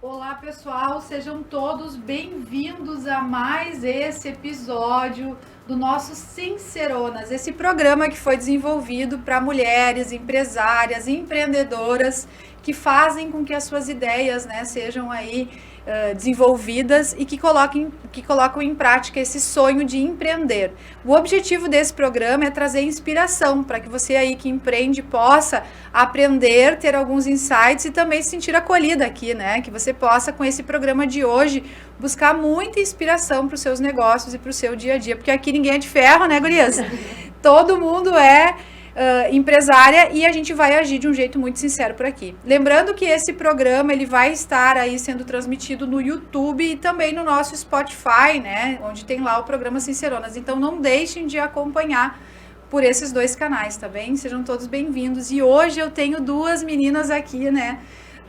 Olá pessoal, sejam todos bem-vindos a mais esse episódio do nosso Sinceronas, esse programa que foi desenvolvido para mulheres, empresárias, empreendedoras que fazem com que as suas ideias, sejam aí desenvolvidas e que colocam em prática esse sonho de empreender. O objetivo desse programa é trazer inspiração para que você aí que empreende possa aprender, ter alguns insights e também se sentir acolhida aqui, que você possa com esse programa de hoje buscar muita inspiração para os seus negócios e para o seu dia a dia, porque aqui ninguém é de ferro, né, gurias? Todo mundo é empresária e a gente vai agir de um jeito muito sincero por aqui. Lembrando que esse programa ele vai estar aí sendo transmitido no YouTube e também no nosso Spotify, onde tem lá o programa Sinceronas. Então não deixem de acompanhar por esses dois canais, tá bem? Sejam todos bem-vindos. E hoje eu tenho duas meninas aqui,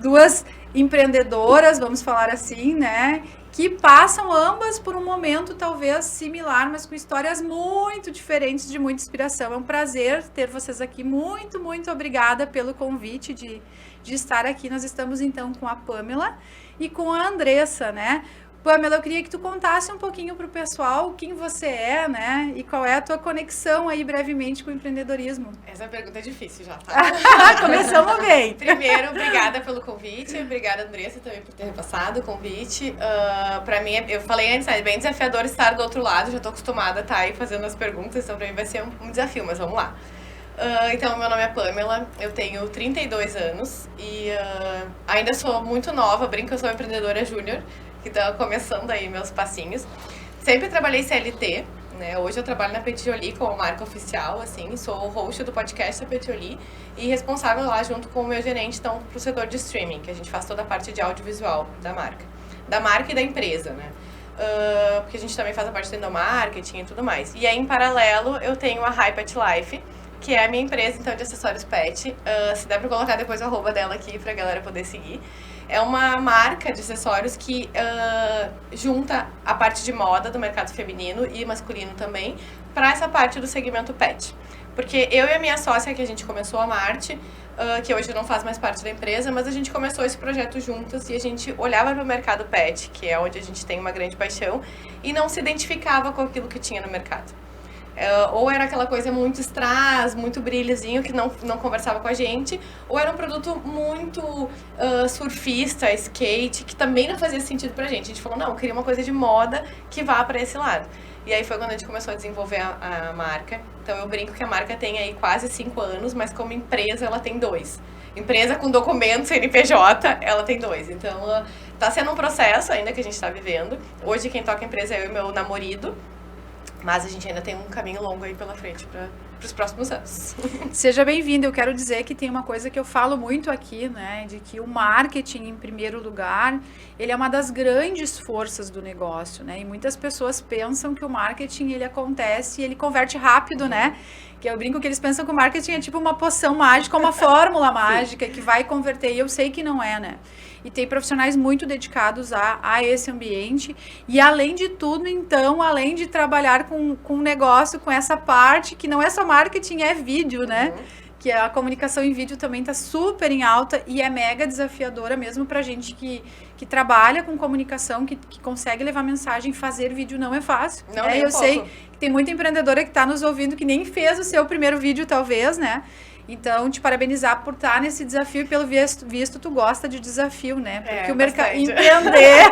duas empreendedoras, vamos falar assim, que passam ambas por um momento talvez similar, mas com histórias muito diferentes, de muita inspiração. É um prazer ter vocês aqui. Muito, muito obrigada pelo convite de estar aqui. Nós estamos então com a Pamela e com a Andressa, Pamela, eu queria que tu contasse um pouquinho para o pessoal quem você é, e qual é a tua conexão aí brevemente com o empreendedorismo. Essa pergunta é difícil já, tá? Começamos bem. Primeiro, obrigada pelo convite, obrigada, Andressa, também por ter repassado o convite. Para mim, eu falei antes, é bem desafiador estar do outro lado, já tô acostumada a estar aí fazendo as perguntas, então para mim vai ser um desafio, mas vamos lá. Então, meu nome é Pamela, eu tenho 32 anos e ainda sou muito nova, brinco que eu sou empreendedora júnior, que tá começando aí meus passinhos. Sempre trabalhei CLT, Hoje eu trabalho na Petioli como marca oficial, assim, sou o host do podcast da Petioli e responsável lá junto com o meu gerente, então, pro setor de streaming, que a gente faz toda a parte de audiovisual da marca e da empresa, porque a gente também faz a parte do endomarketing e tudo mais. E aí, em paralelo, eu tenho a Hi Pet Life, que é a minha empresa, então, de acessórios pet. Se der pra colocar depois o arroba dela aqui pra galera poder seguir. É uma marca de acessórios que junta a parte de moda do mercado feminino e masculino também para essa parte do segmento pet. Porque eu e a minha sócia, que a gente começou a Marte, que hoje não faz mais parte da empresa, mas a gente começou esse projeto juntas e a gente olhava para o mercado pet, que é onde a gente tem uma grande paixão, e não se identificava com aquilo que tinha no mercado. Ou era aquela coisa muito strass, muito brilhozinho, que não conversava com a gente, ou era um produto muito surfista, skate, que também não fazia sentido pra gente. A gente falou, não, eu queria uma coisa de moda que vá pra esse lado. E aí foi quando a gente começou a desenvolver a marca. Então eu brinco que a marca tem aí quase 5 anos, mas como empresa ela tem 2. Empresa com documento CNPJ, ela tem 2. Então tá sendo um processo ainda que a gente tá vivendo. Hoje quem toca a empresa é eu e meu namorado. Mas a gente ainda tem um caminho longo aí pela frente para os próximos anos. Seja bem-vindo. Eu quero dizer que tem uma coisa que eu falo muito aqui, de que o marketing, em primeiro lugar, ele é uma das grandes forças do negócio, E muitas pessoas pensam que o marketing, ele acontece e ele converte rápido, Que eu brinco que eles pensam que o marketing é tipo uma poção mágica, uma fórmula mágica que vai converter. E eu sei que não é, E tem profissionais muito dedicados a esse ambiente. E além de tudo, então, além de trabalhar com negócio, com essa parte, que não é só marketing, é vídeo, Que a comunicação em vídeo também está super em alta e é mega desafiadora mesmo pra gente que trabalha com comunicação, que consegue levar mensagem. Fazer vídeo não é fácil. Não, Eu sei que tem muita empreendedora que está nos ouvindo que nem fez o seu primeiro vídeo, talvez, Então, te parabenizar por estar nesse desafio e pelo visto tu gosta de desafio, Porque o mercado empreender,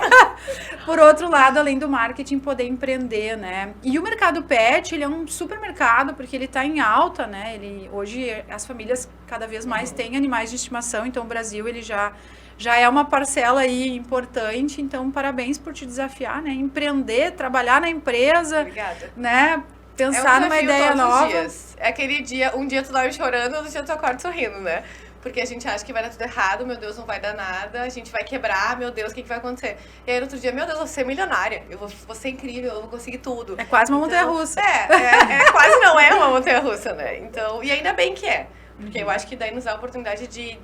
por outro lado, além do marketing, poder empreender, E o mercado pet, ele é um super mercado, porque ele está em alta, Hoje as famílias cada vez mais têm animais de estimação, então o Brasil, ele já é uma parcela aí importante, então parabéns por te desafiar, Empreender, trabalhar na empresa, Obrigada. Pensar numa ideia nova. Dias. É aquele dia, um dia tu dorme chorando, outro dia tu acorda sorrindo, Porque a gente acha que vai dar tudo errado, meu Deus, não vai dar nada, a gente vai quebrar, meu Deus, o que vai acontecer? E aí no outro dia, meu Deus, eu vou ser milionária, eu vou ser incrível, eu vou conseguir tudo. É quase uma montanha-russa. Quase não é uma montanha-russa, Então, e ainda bem que é. Porque eu acho que daí nos dá a oportunidade de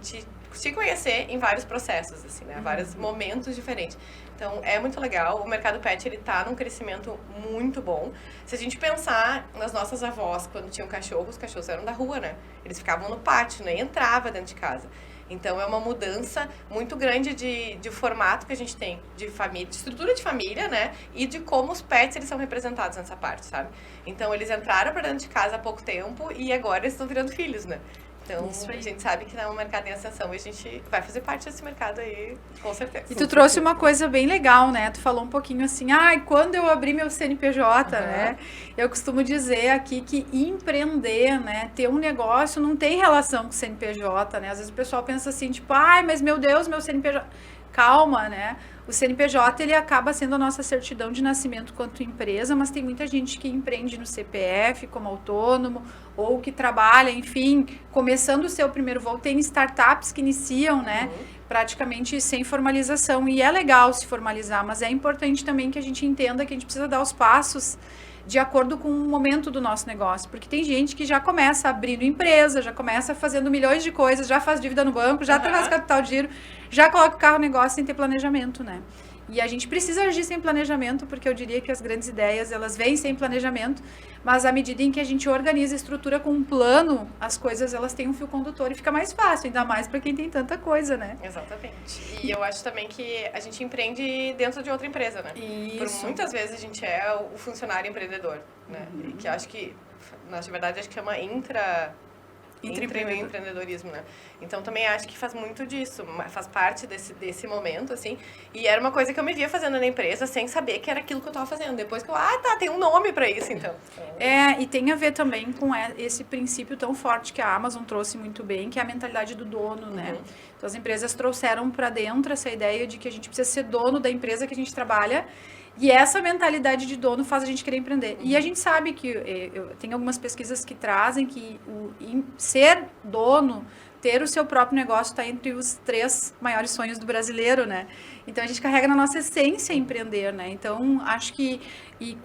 te conhecer em vários processos, assim, né? Vários momentos diferentes. Então, é muito legal. O mercado pet, ele tá num crescimento muito bom. Se a gente pensar nas nossas avós, quando tinham cachorros, os cachorros eram da rua, né? Eles ficavam no pátio, nem entrava dentro de casa. Então, é uma mudança muito grande de formato que a gente tem de família, de estrutura de família, né? E de como os pets, eles são representados nessa parte, sabe? Então, eles entraram para dentro de casa há pouco tempo e agora eles estão virando filhos, né? Então, a gente sabe que é um mercado em ascensão e a gente vai fazer parte desse mercado aí, com certeza. E tu trouxe uma coisa bem legal, né? Tu falou um pouquinho assim, quando eu abri meu CNPJ, né? Eu costumo dizer aqui que empreender, né? Ter um negócio não tem relação com o CNPJ, né? Às vezes o pessoal pensa assim, tipo, mas meu Deus, meu CNPJ... Calma, né? O CNPJ, ele acaba sendo a nossa certidão de nascimento quanto empresa, mas tem muita gente que empreende no CPF como autônomo ou que trabalha, enfim, começando o seu primeiro voo. Tem startups que iniciam, né, praticamente sem formalização. E é legal se formalizar, mas é importante também que a gente entenda que a gente precisa dar os passos de acordo com o momento do nosso negócio. Porque tem gente que já começa abrindo empresa, já começa fazendo milhões de coisas, já faz dívida no banco, já traz capital de giro, já coloca o carro no negócio sem ter planejamento, né? E a gente precisa agir sem planejamento, porque eu diria que as grandes ideias, elas vêm sem planejamento, mas à medida em que a gente organiza a estrutura com um plano, as coisas, elas têm um fio condutor e fica mais fácil, ainda mais para quem tem tanta coisa, né? Exatamente. E eu acho também que a gente empreende dentro de outra empresa, né? Isso. Por muitas vezes a gente é o funcionário empreendedor, né? Que eu acho que, na verdade, acho que chama empreendedorismo, né? Então, também acho que faz muito disso, faz parte desse momento, assim, e era uma coisa que eu me via fazendo na empresa sem saber que era aquilo que eu tava fazendo. Depois que eu, tem um nome pra isso, então. E tem a ver também com esse princípio tão forte que a Amazon trouxe muito bem, que é a mentalidade do dono, né? Então, as empresas trouxeram pra dentro essa ideia de que a gente precisa ser dono da empresa que a gente trabalha. E essa mentalidade de dono faz a gente querer empreender. E a gente sabe que, tem algumas pesquisas que trazem que ser dono, ter o seu próprio negócio está entre os 3 maiores sonhos do brasileiro, né? Então, a gente carrega na nossa essência empreender, né? Então, acho que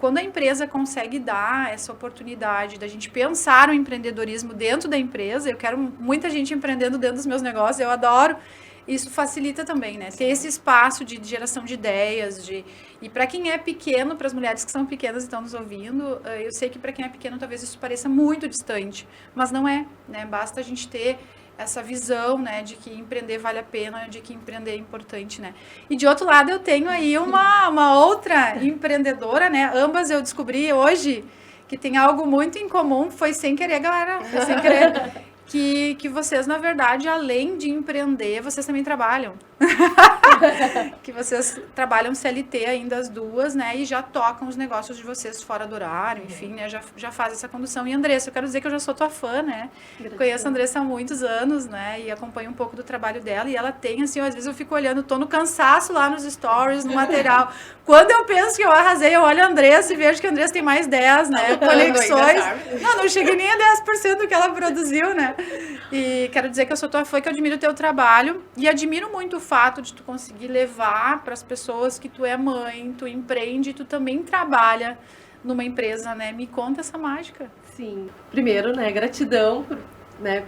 quando a empresa consegue dar essa oportunidade da gente pensar o empreendedorismo dentro da empresa, eu quero muita gente empreendendo dentro dos meus negócios, eu adoro. Isso facilita também, né? Ter esse espaço de geração de ideias, e para quem é pequeno, para as mulheres que são pequenas e estão nos ouvindo, eu sei que para quem é pequeno talvez isso pareça muito distante, mas não é, né? Basta a gente ter essa visão, né, de que empreender vale a pena, de que empreender é importante, né? E de outro lado eu tenho aí uma outra empreendedora, né? Ambas eu descobri hoje que tem algo muito em comum, foi sem querer, galera, foi sem querer. Que vocês, na verdade, além de empreender, vocês também trabalham. Que vocês trabalham CLT ainda as duas, né? E já tocam os negócios de vocês fora do horário, enfim, né? Já faz essa condução. E, Andressa, eu quero dizer que eu já sou tua fã, né? Conheço a Andressa há muitos anos, né? E acompanho um pouco do trabalho dela. E ela tem, assim, às vezes eu fico olhando, tô no cansaço lá nos stories, no material. Quando eu penso que eu arrasei, eu olho a Andressa e vejo que a Andressa tem mais 10, né? Conexões. Não cheguei nem a 10% do que ela produziu, né? E quero dizer que eu sou tua fã, que eu admiro o teu trabalho e admiro muito o fato de tu conseguir levar para as pessoas que tu é mãe, tu empreende, tu também trabalha numa empresa, né? Me conta essa mágica. Sim. Primeiro, né, gratidão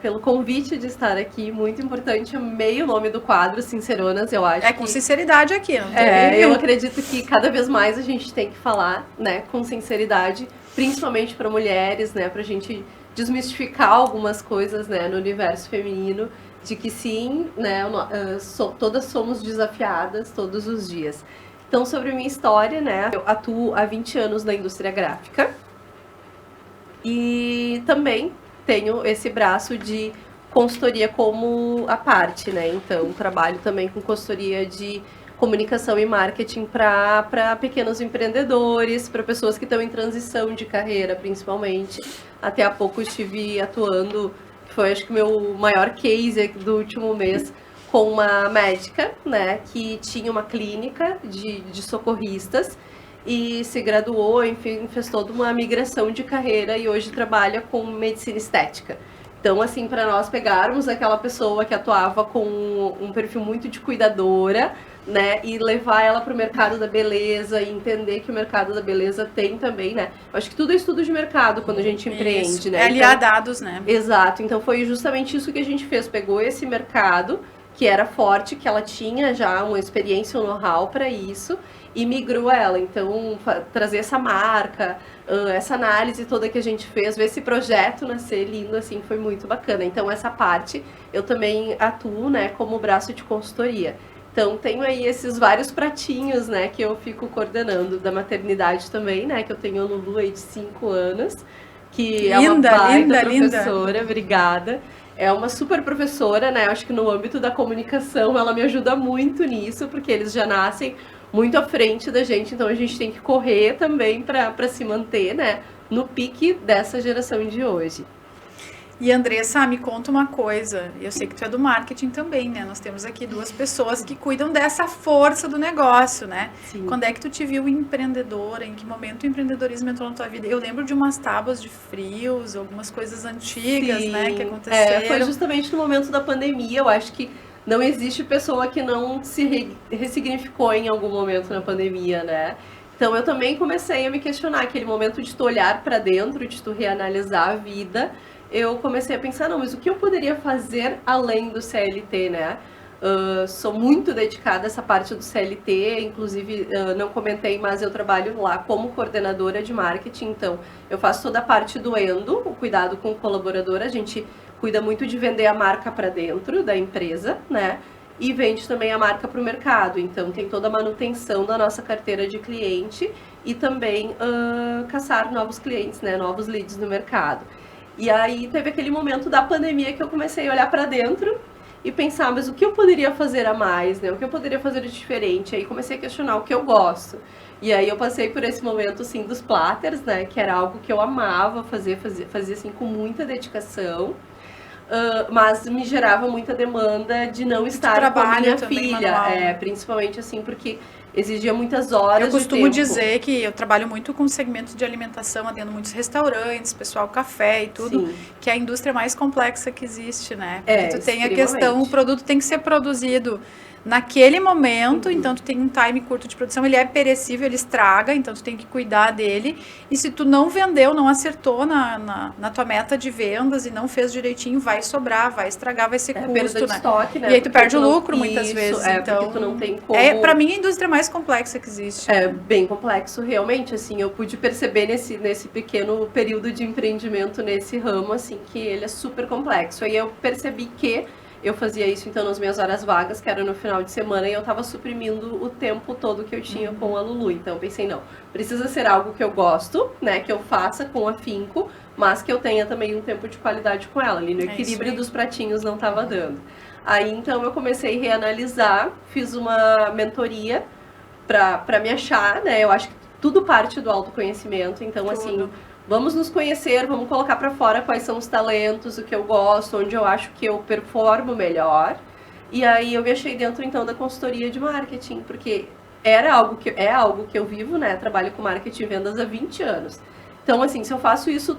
pelo convite de estar aqui, muito importante. Amei o nome do quadro, Sinceronas, eu acho. Com sinceridade aqui, não tem? Eu acredito que cada vez mais a gente tem que falar, né, com sinceridade, principalmente para mulheres, né, pra gente desmistificar algumas coisas, né, no universo feminino, de que sim, né, todas somos desafiadas todos os dias. Então, sobre a minha história, né, eu atuo há 20 anos na indústria gráfica e também tenho esse braço de consultoria como a parte, né, então trabalho também com consultoria de comunicação e marketing para pequenos empreendedores, para pessoas que estão em transição de carreira, principalmente. Até há pouco estive atuando, foi acho que o meu maior case do último mês, com uma médica, né, que tinha uma clínica de socorristas e se graduou, enfim, fez toda uma migração de carreira e hoje trabalha com medicina estética. Então, assim, para nós pegarmos aquela pessoa que atuava com um perfil muito de cuidadora, né, e levar ela para o mercado da beleza e entender que o mercado da beleza tem também, né, eu acho que tudo é estudo de mercado quando a gente empreende, isso, né. Aliar dados, né. Exato, então foi justamente isso que a gente fez, pegou esse mercado que era forte, que ela tinha já uma experiência, um know-how para isso, e migrou ela. Então, trazer essa marca, essa análise toda que a gente fez, ver esse projeto nascer lindo, assim, foi muito bacana. Então, essa parte, eu também atuo, né, como braço de consultoria. Então, tenho aí esses vários pratinhos, né, que eu fico coordenando, da maternidade também, né, que eu tenho a Lulu aí de 5 anos, que é uma baita professora, obrigada. É uma super professora, né? Acho que no âmbito da comunicação ela me ajuda muito nisso, porque eles já nascem muito à frente da gente, então a gente tem que correr também para se manter, né? No pique dessa geração de hoje. E Andressa, me conta uma coisa, eu sei que tu é do marketing também, né? Nós temos aqui 2 pessoas que cuidam dessa força do negócio, né? Sim. Quando é que tu te viu empreendedora? Em que momento o empreendedorismo entrou na tua vida? Eu lembro de umas tábuas de frios, algumas coisas antigas, Sim. né, que aconteceram. Foi justamente no momento da pandemia, eu acho que não existe pessoa que não se ressignificou em algum momento na pandemia, né? Então eu também comecei a me questionar, aquele momento de tu olhar para dentro, de tu reanalisar a vida. Eu comecei a pensar, não, mas o que eu poderia fazer além do CLT, né? Sou muito dedicada a essa parte do CLT, inclusive não comentei, mas eu trabalho lá como coordenadora de marketing, então eu faço toda a parte do endo, o cuidado com o colaborador, a gente cuida muito de vender a marca para dentro da empresa, né? E vende também a marca para o mercado, então tem toda a manutenção da nossa carteira de cliente e também caçar novos clientes, né? Novos leads no mercado. E aí teve aquele momento da pandemia que eu comecei a olhar para dentro e pensar, mas o que eu poderia fazer a mais, né? O que eu poderia fazer de diferente? Aí comecei a questionar o que eu gosto. E aí eu passei por esse momento, assim, dos platters, né? Que era algo que eu amava fazer assim, com muita dedicação. Mas me gerava muita demanda de não estar com a minha filha. Principalmente, assim, porque exigia muitas horas de tempo. Eu costumo dizer que eu trabalho muito com segmentos de alimentação, atendo muitos restaurantes, pessoal café e tudo, sim, que é a indústria mais complexa que existe, né? Porque tu tem a questão, o produto tem que ser produzido naquele momento, então tu tem um time curto de produção, ele é perecível, ele estraga, então tu tem que cuidar dele, e se tu não vendeu, não acertou na tua meta de vendas e não fez direitinho, vai sobrar, vai estragar, vai ser custo, perda de estoque, né? E aí tu perde o lucro muitas vezes, então porque tu não tem como... pra mim a indústria mais complexa que existe. É bem complexo, realmente, assim, eu pude perceber nesse pequeno período de empreendimento nesse ramo, assim, que ele é super complexo, aí eu percebi que eu fazia isso, então, nas minhas horas vagas, que era no final de semana, e eu estava suprimindo o tempo todo que eu tinha com a Lulu. Então, eu pensei, não, precisa ser algo que eu gosto, né, que eu faça com afinco, mas que eu tenha também um tempo de qualidade com ela. Ali no equilíbrio dos pratinhos não estava dando. Aí, então, eu comecei a reanalisar, fiz uma mentoria para me achar, né, eu acho que tudo parte do autoconhecimento, então, assim... Vamos nos conhecer, vamos colocar para fora quais são os talentos, o que eu gosto, onde eu acho que eu performo melhor. E aí eu me achei dentro, então, da consultoria de marketing, porque é algo que eu vivo, né? Trabalho com marketing e vendas há 20 anos. Então, assim, se eu faço isso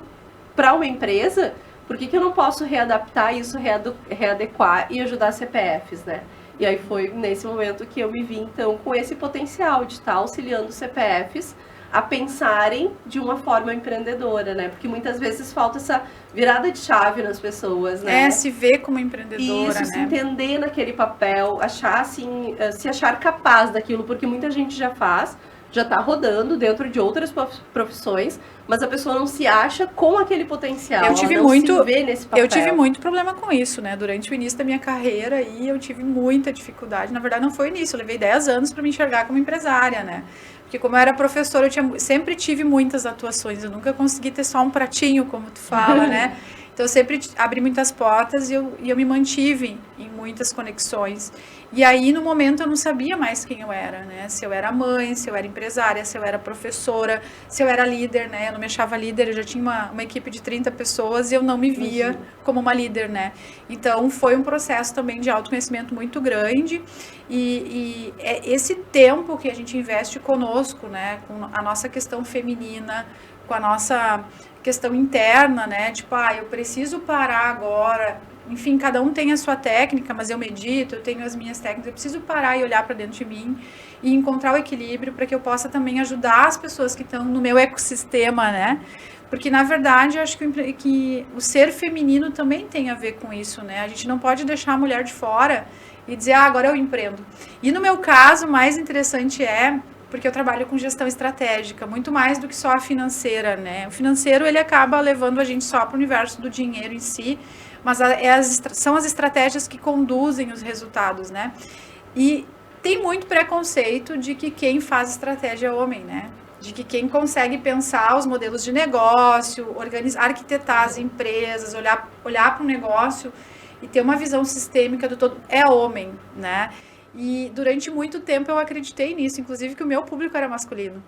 para uma empresa, por que eu não posso readaptar isso, readequar e ajudar CPFs, né? E aí foi nesse momento que eu me vi, então, com esse potencial de estar auxiliando CPFs a pensarem de uma forma empreendedora, né? Porque muitas vezes falta essa virada de chave nas pessoas, né? Se ver como empreendedora, isso, né? Se entender naquele papel, achar assim, se achar capaz daquilo, porque muita gente já faz, já tá rodando dentro de outras profissões, mas a pessoa não se acha com aquele potencial. Eu tive se vê nesse papel. Eu tive muito problema com isso, né? Durante o início da minha carreira e eu tive muita dificuldade. Na verdade, não foi o início, eu levei 10 anos para me enxergar como empresária, né? Porque como eu era professora, eu sempre tive muitas atuações, eu nunca consegui ter só um pratinho, como tu fala, né? Então, eu sempre abri muitas portas e eu me mantive em muitas conexões. E aí, no momento, eu não sabia mais quem eu era, né? Se eu era mãe, se eu era empresária, se eu era professora, se eu era líder, né? Eu não me achava líder, eu já tinha uma equipe de 30 pessoas e eu não me via como uma líder, né? Então, foi um processo também de autoconhecimento muito grande. E é esse tempo que a gente investe conosco, né? Com a nossa questão feminina, com a nossa questão interna, né? Tipo, eu preciso parar agora enfim, cada um tem a sua técnica, mas eu medito, eu tenho as minhas técnicas, eu preciso parar e olhar para dentro de mim e encontrar o equilíbrio para que eu possa também ajudar as pessoas que estão no meu ecossistema, né? Porque, na verdade, eu acho que o ser feminino também tem a ver com isso, né? A gente não pode deixar a mulher de fora e dizer, agora eu empreendo. E no meu caso, o mais interessante porque eu trabalho com gestão estratégica, muito mais do que só a financeira, né? O financeiro, ele acaba levando a gente só para o universo do dinheiro em si, mas são as estratégias que conduzem os resultados, né? E tem muito preconceito de que quem faz estratégia é homem, né? De que quem consegue pensar os modelos de negócio, arquitetar as empresas, olhar para o negócio e ter uma visão sistêmica do todo, é homem, né? E durante muito tempo eu acreditei nisso, inclusive que o meu público era masculino.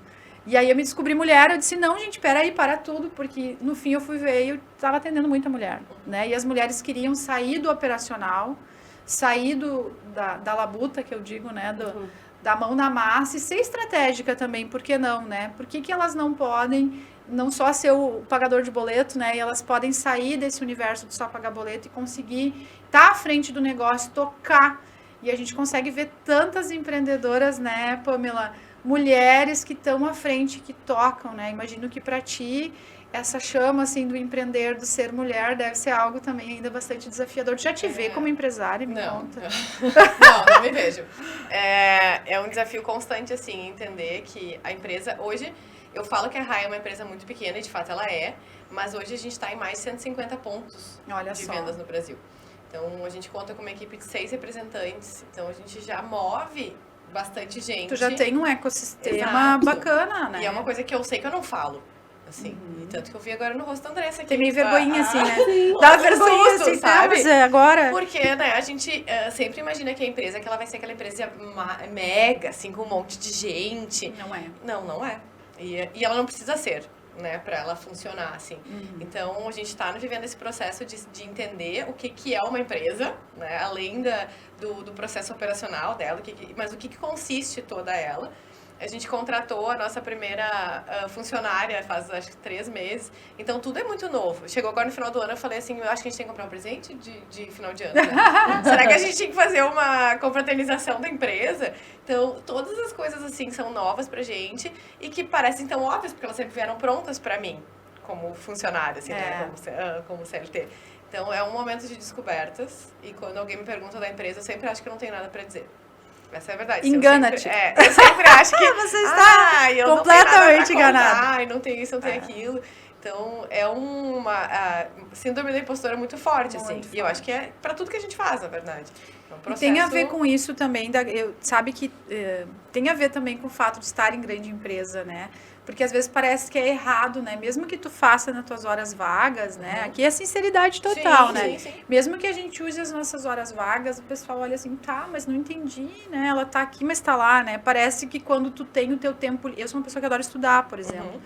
E aí eu me descobri mulher, eu disse, não, gente, peraí, para tudo, porque no fim eu fui ver e eu estava atendendo muita mulher, né? E as mulheres queriam sair do operacional, sair da labuta, que eu digo, né? Da mão na massa e ser estratégica também, por que não, né? Por que elas não podem não só ser o pagador de boleto, né? E elas podem sair desse universo de só pagar boleto e conseguir estar à frente do negócio, tocar. E a gente consegue ver tantas empreendedoras, né, Pamela? Mulheres que estão à frente, que tocam, né? Imagino que para ti essa chama assim do empreender, do ser mulher, deve ser algo também ainda bastante desafiador. Tu já te vê como empresária, me conta. Não me vejo. É um desafio constante, assim, entender que a empresa, hoje, eu falo que a Raia é uma empresa muito pequena, e de fato ela é, mas hoje a gente está em mais de 150 pontos de vendas no Brasil. Então, a gente conta com uma equipe de 6 representantes, então a gente já move bastante gente. Tu já tem um ecossistema bacana, né? E é uma coisa que eu sei que eu não falo. Assim, e tanto que eu vi agora no rosto da Andressa aqui. Tem meio vergonhinha, assim, né? Dá vergonhinha, assim, sabe? Agora... Porque, né, a gente sempre imagina que a empresa, que ela vai ser aquela empresa mega, assim, com um monte de gente. Não é. Não é. E ela não precisa ser, né, pra ela funcionar, assim. Então, a gente tá vivendo esse processo de entender o que é uma empresa, né, além do processo operacional dela, mas o que consiste toda ela. A gente contratou a nossa primeira funcionária faz, acho que 3 meses. Então, tudo é muito novo. Chegou agora no final do ano, eu falei assim, eu acho que a gente tem que comprar um presente de final de ano, né? Será que a gente tinha que fazer uma confraternização da empresa? Então, todas as coisas, assim, são novas pra gente e que parecem tão óbvias, porque elas sempre vieram prontas pra mim, como funcionária, assim, né? Como CLT. Então, é um momento de descobertas. E quando alguém me pergunta da empresa, eu sempre acho que eu não tenho nada pra dizer. Essa é a verdade. Engana-te. Eu sempre acho que... Você está completamente enganada. Ai, não tem isso, não tem aquilo. Então, é uma síndrome da impostora muito forte, assim. E eu acho que é para tudo que a gente faz, na verdade. É um processo... Tem a ver com isso também, sabe que tem a ver também com o fato de estar em grande empresa, né? Porque às vezes parece que é errado, né? Mesmo que tu faça nas tuas horas vagas, né? Aqui é sinceridade total, né? Sim. Mesmo que a gente use as nossas horas vagas, o pessoal olha assim, tá, mas não entendi, né? Ela tá aqui, mas tá lá, né? Parece que quando tu tem o teu tempo... Eu sou uma pessoa que adora estudar, por exemplo.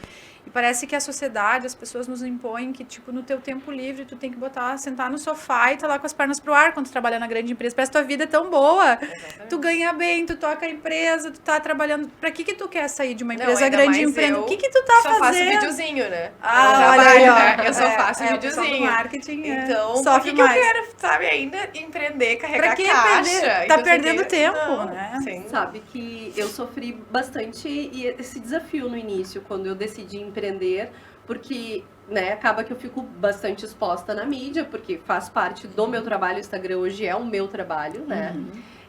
E parece que a sociedade, as pessoas nos impõem que, tipo, no teu tempo livre, tu tem que sentar no sofá e tá lá com as pernas pro ar quando tu trabalha na grande empresa. Parece que tua vida é tão boa. Exatamente. Tu ganha bem, tu toca a empresa, tu tá trabalhando... Pra que tu quer sair de uma empresa grande empresa? O que tu tá fazendo? Eu só faço videozinho, né? Olha aí, ó. Né? Eu só faço videozinho. Marketing, então, por que eu quero, sabe, ainda empreender, carregar caixa? Tá perdendo tempo, né? Sim. Sabe que eu sofri bastante esse desafio no início, quando eu decidi empreender, porque, né, acaba que eu fico bastante exposta na mídia, porque faz parte do meu trabalho, o Instagram hoje é o meu trabalho, né?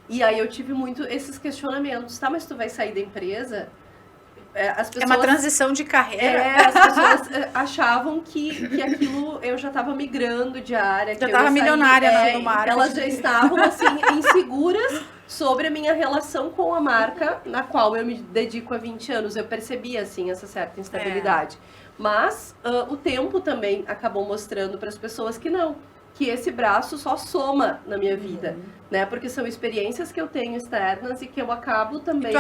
E aí eu tive muito esses questionamentos, tá, mas tu vai sair da empresa? As pessoas, é uma transição de carreira. As pessoas achavam que aquilo eu já estava migrando de área. Já estava milionária no marketing. Elas já estavam, assim, inseguras sobre a minha relação com a marca, na qual eu me dedico há 20 anos. Eu percebi, assim, essa certa instabilidade. Mas o tempo também acabou mostrando para as pessoas que não. Que esse braço só soma na minha vida, né? Porque são experiências que eu tenho externas e que eu acabo também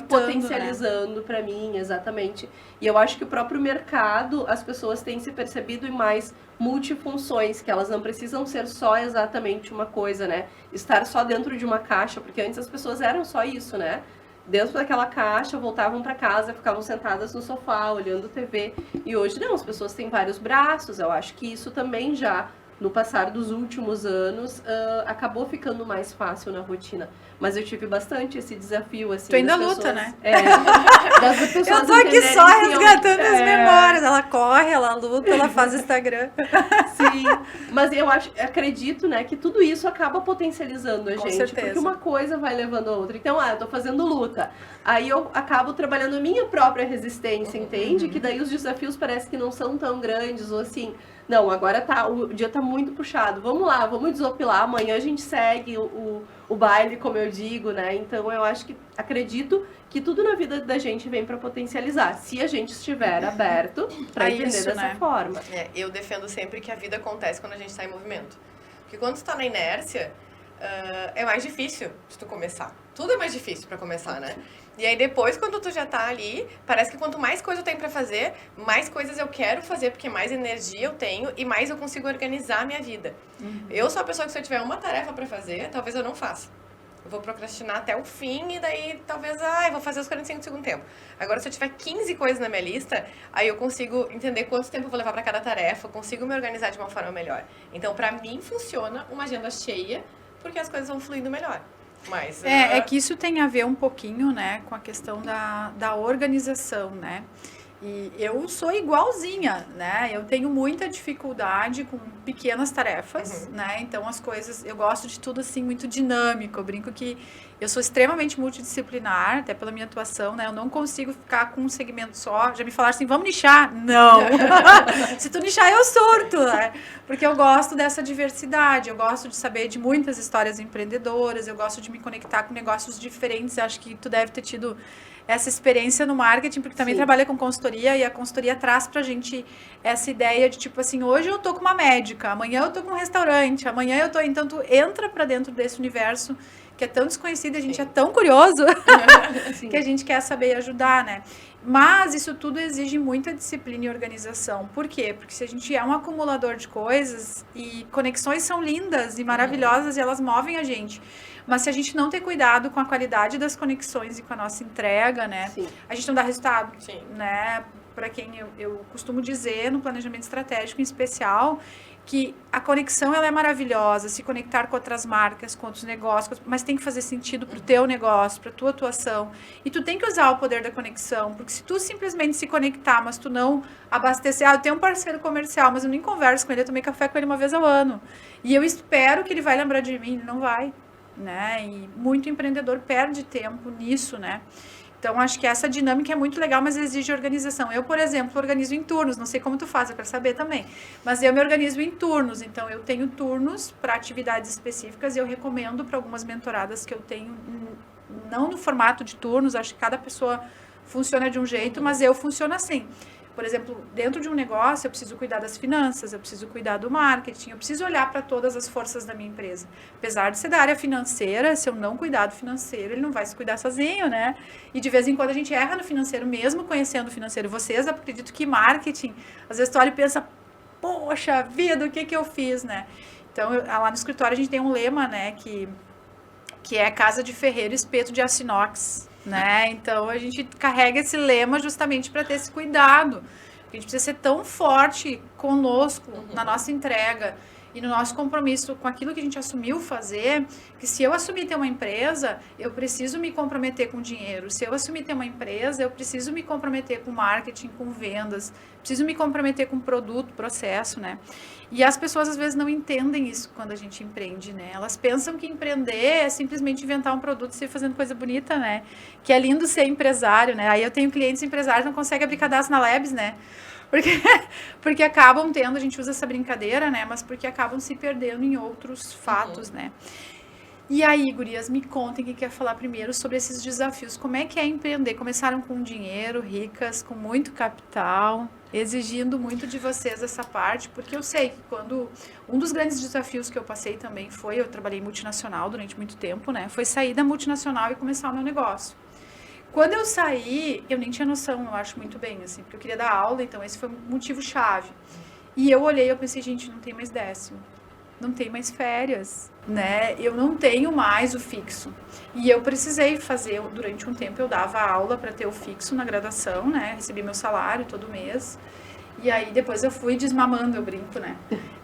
potencializando, né? Para mim, exatamente. E eu acho que o próprio mercado, as pessoas têm se percebido em mais multifunções, que elas não precisam ser só exatamente uma coisa, né? Estar só dentro de uma caixa, porque antes as pessoas eram só isso, né? Dentro daquela caixa, voltavam para casa, ficavam sentadas no sofá, olhando TV. E hoje não, as pessoas têm vários braços. Eu acho que isso também já no passar dos últimos anos, acabou ficando mais fácil na rotina. Mas eu tive bastante esse desafio, assim. Tu ainda das luta, pessoas, né? Das pessoas Eu tô aqui entenderem só que resgatando as memórias. Ela corre, ela luta, ela faz Instagram. Sim, mas eu acredito, né, que tudo isso acaba potencializando a Com gente. certeza. Porque uma coisa vai levando a outra. Então, eu tô fazendo luta. Aí eu acabo trabalhando a minha própria resistência, entende? Que daí os desafios parece que não são tão grandes, ou assim, não, agora o dia tá muito puxado. Vamos lá, vamos desopilar. Amanhã a gente segue o baile, como eu digo, né? Então eu acredito que tudo na vida da gente vem para potencializar, se a gente estiver aberto para entender isso, dessa né? forma. Eu defendo sempre que a vida acontece quando a gente está em movimento. Porque quando tu tá na inércia, é mais difícil de tu começar. Tudo é mais difícil para começar, né? E aí depois, quando tu já tá ali, parece que quanto mais coisa eu tenho pra fazer, mais coisas eu quero fazer, porque mais energia eu tenho e mais eu consigo organizar a minha vida. Eu sou a pessoa que se eu tiver uma tarefa pra fazer, talvez eu não faça. Eu vou procrastinar até o fim e daí talvez, eu vou fazer os 45 do segundo tempo. Agora, se eu tiver 15 coisas na minha lista, aí eu consigo entender quanto tempo eu vou levar pra cada tarefa, eu consigo me organizar de uma forma melhor. Então, pra mim, funciona uma agenda cheia, porque as coisas vão fluindo melhor. Mas, É que isso tem a ver um pouquinho, né, com a questão da organização, né? E eu sou igualzinha, né? Eu tenho muita dificuldade com pequenas tarefas, né? Então as coisas, eu gosto de tudo assim muito dinâmico. Eu brinco que eu sou extremamente multidisciplinar, até pela minha atuação, né? Eu não consigo ficar com um segmento só. Já me falaram assim, vamos nichar? Não! Se tu nichar, eu surto, né? Porque eu gosto dessa diversidade, eu gosto de saber de muitas histórias empreendedoras, eu gosto de me conectar com negócios diferentes. Acho que tu deve ter tido essa experiência no marketing, porque também trabalha com consultoria, e a consultoria traz pra gente essa ideia de tipo assim, hoje eu tô com uma médica, amanhã eu tô com um restaurante, amanhã eu tô... Então tu entra pra dentro desse universo que é tão desconhecido, a gente é tão curioso que a gente quer saber e ajudar, né? Mas isso tudo exige muita disciplina e organização. Por quê? Porque se a gente é um acumulador de coisas, e conexões são lindas e maravilhosas e elas movem a gente, mas se a gente não ter cuidado com a qualidade das conexões e com a nossa entrega, né? Sim. A gente não dá resultado, Sim. né? Para quem eu costumo dizer, no planejamento estratégico em especial, que a conexão ela é maravilhosa, se conectar com outras marcas, com outros negócios, mas tem que fazer sentido pro teu negócio, pra tua atuação. E tu tem que usar o poder da conexão, porque se tu simplesmente se conectar, mas tu não abastecer, eu tenho um parceiro comercial, mas eu nem converso com ele, eu tomei café com ele uma vez ao ano. E eu espero que ele vai lembrar de mim, ele não vai, né? E muito empreendedor perde tempo nisso, né? Então, acho que essa dinâmica é muito legal, mas exige organização. Eu, por exemplo, organizo em turnos. Não sei como tu faz, eu quero saber também. Mas eu me organizo em turnos. Então, eu tenho turnos para atividades específicas e eu recomendo para algumas mentoradas que eu tenho, não no formato de turnos, acho que cada pessoa funciona de um jeito, mas eu funciono assim. Por exemplo, dentro de um negócio, eu preciso cuidar das finanças, eu preciso cuidar do marketing, eu preciso olhar para todas as forças da minha empresa. Apesar de ser da área financeira, se eu não cuidar do financeiro, ele não vai se cuidar sozinho, né? E de vez em quando a gente erra no financeiro, mesmo conhecendo o financeiro. Vocês, acredito que marketing, às vezes tu olha e pensa, poxa vida, o que eu fiz, né? Então, lá no escritório a gente tem um lema, né, que é casa de ferreiro, espeto de aço inox, né? Então a gente carrega esse lema justamente para ter esse cuidado. Porque a gente precisa ser tão forte conosco na nossa entrega e no nosso compromisso com aquilo que a gente assumiu fazer, que se eu assumir ter uma empresa, eu preciso me comprometer com dinheiro. Se eu assumir ter uma empresa, eu preciso me comprometer com marketing, com vendas, preciso me comprometer com produto, processo, né? E as pessoas às vezes não entendem isso quando a gente empreende, né? Elas pensam que empreender é simplesmente inventar um produto e sair fazendo coisa bonita, né? Que é lindo ser empresário, né? Aí eu tenho clientes empresários que não conseguem abrir cadastro na Labs, né? Porque acabam tendo, a gente usa essa brincadeira, né? Mas porque acabam se perdendo em outros fatos, né? E aí, gurias, me contem quem quer falar primeiro sobre esses desafios. Como é que é empreender? Começaram com dinheiro, ricas, com muito capital, exigindo muito de vocês essa parte, porque eu sei que quando... Um dos grandes desafios que eu passei também foi, eu trabalhei em multinacional durante muito tempo, né? Foi sair da multinacional e começar o meu negócio. Quando eu saí, eu nem tinha noção, eu acho muito bem, assim, porque eu queria dar aula, então esse foi um motivo-chave. E eu olhei, eu pensei, gente, não tem mais décimo, não tem mais férias, né? Eu não tenho mais o fixo. E eu precisei fazer, durante um tempo eu dava aula para ter o fixo na graduação, né? Recebi meu salário todo mês. E aí depois eu fui desmamando, eu brinco, né?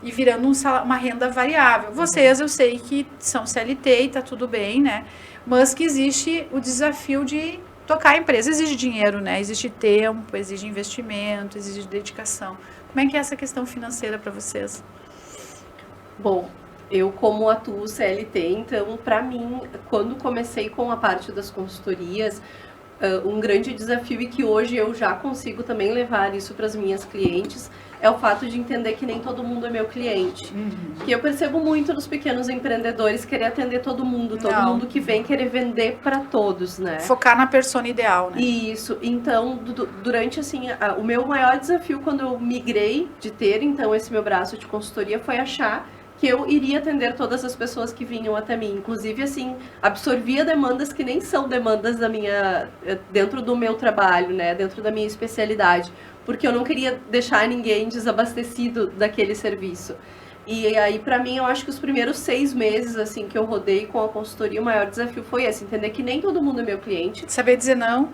E virando uma renda variável. Vocês, eu sei que são CLT e tá tudo bem, né? Mas que existe o desafio de tocar a empresa. Exige dinheiro, né? Exige tempo, exige investimento, exige dedicação. Como é que é essa questão financeira para vocês? Bom, eu como atuo CLT, então, para mim, quando comecei com a parte das consultorias, um grande desafio e que hoje eu já consigo também levar isso para as minhas clientes é o fato de entender que nem todo mundo é meu cliente. Que eu percebo muito nos pequenos empreendedores querer atender todo mundo mundo que vem querer vender para todos, né? Focar na persona ideal, né? Isso. Então, durante assim, o meu maior desafio quando eu migrei de ter então esse meu braço de consultoria foi achar que eu iria atender todas as pessoas que vinham até mim. Inclusive, assim, absorvia demandas que nem são demandas dentro do meu trabalho, né? Dentro da minha especialidade. Porque eu não queria deixar ninguém desabastecido daquele serviço. E aí, pra mim, eu acho que os primeiros 6 meses, assim, que eu rodei com a consultoria, o maior desafio foi esse, entender que nem todo mundo é meu cliente. Saber dizer não.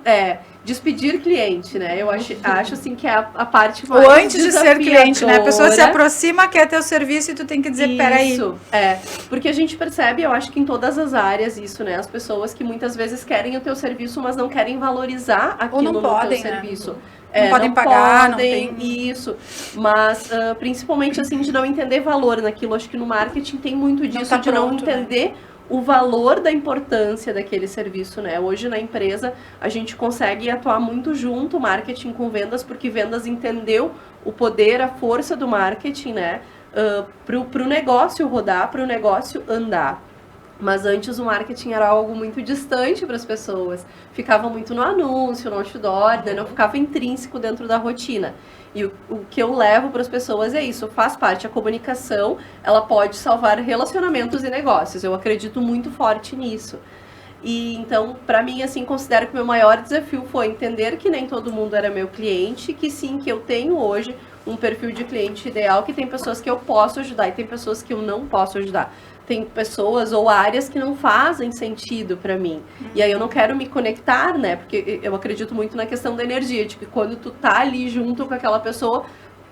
Despedir cliente, né? Eu acho assim, que é a parte mais ou antes de ser cliente, né? A pessoa se aproxima, quer ter o serviço e tu tem que dizer, peraí. Isso, porque a gente percebe, eu acho que em todas as áreas isso, né? As pessoas que muitas vezes querem o teu serviço, mas não querem valorizar aquilo no teu serviço. Não podem pagar, não tem... Isso, mas principalmente assim, de não entender valor naquilo. Acho que no marketing tem muito disso, de não entender, né, o valor da importância daquele serviço, né? Hoje na empresa a gente consegue atuar muito junto, marketing com vendas, porque vendas entendeu o poder, a força do marketing, né? Pro negócio rodar, pro negócio andar. Mas antes o marketing era algo muito distante para as pessoas. Ficava muito no anúncio, no outdoor, né? Não ficava intrínseco dentro da rotina. E o que eu levo para as pessoas é isso, faz parte. A comunicação, ela pode salvar relacionamentos e negócios. Eu acredito muito forte nisso. E então, para mim, assim, considero que o meu maior desafio foi entender que nem todo mundo era meu cliente, que sim, que eu tenho hoje um perfil de cliente ideal, que tem pessoas que eu posso ajudar e tem pessoas que eu não posso ajudar. Tem pessoas ou áreas que não fazem sentido para mim. E aí eu não quero me conectar, né? Porque eu acredito muito na questão da energia, de que quando tu tá ali junto com aquela pessoa,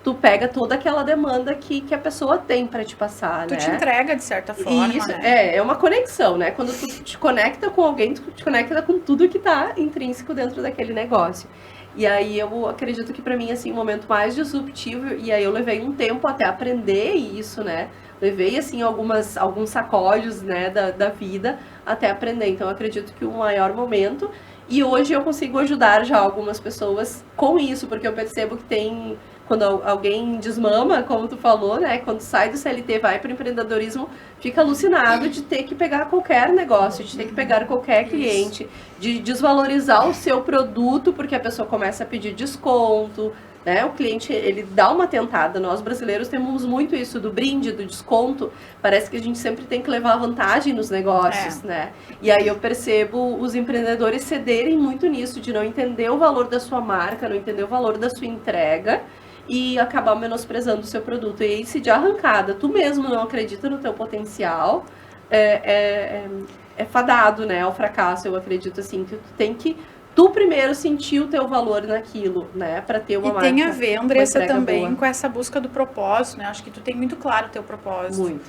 tu pega toda aquela demanda que a pessoa tem para te passar, tu né? te entrega de certa forma, isso, né? É uma conexão, né? Quando tu te conecta com alguém, tu te conecta com tudo que tá intrínseco dentro daquele negócio. E aí eu acredito que para mim, assim, o momento mais disruptivo, e aí eu levei um tempo até aprender isso, né? Levei, assim, alguns sacódios, né, da vida até aprender. Então, eu acredito que o maior momento... E hoje eu consigo ajudar já algumas pessoas com isso, porque eu percebo que tem... Quando alguém desmama, como tu falou, né? Quando sai do CLT, vai para o empreendedorismo, fica alucinado de ter que pegar qualquer negócio, de ter que pegar qualquer cliente, de desvalorizar o seu produto, porque a pessoa começa a pedir desconto, né? O cliente, ele dá uma tentada. Nós brasileiros temos muito isso do brinde, do desconto. Parece que a gente sempre tem que levar vantagem nos negócios, né? E aí eu percebo os empreendedores cederem muito nisso, de não entender o valor da sua marca, não entender o valor da sua entrega e acabar menosprezando o seu produto. E aí, se de arrancada tu mesmo não acredita no teu potencial, é fadado, né, ao fracasso. Eu acredito, assim, que tu tem que tu primeiro sentir o teu valor naquilo, né, para ter uma marca. E tem a ver, Andressa, também boa, com essa busca do propósito, né? Acho que tu tem muito claro o teu propósito. Muito.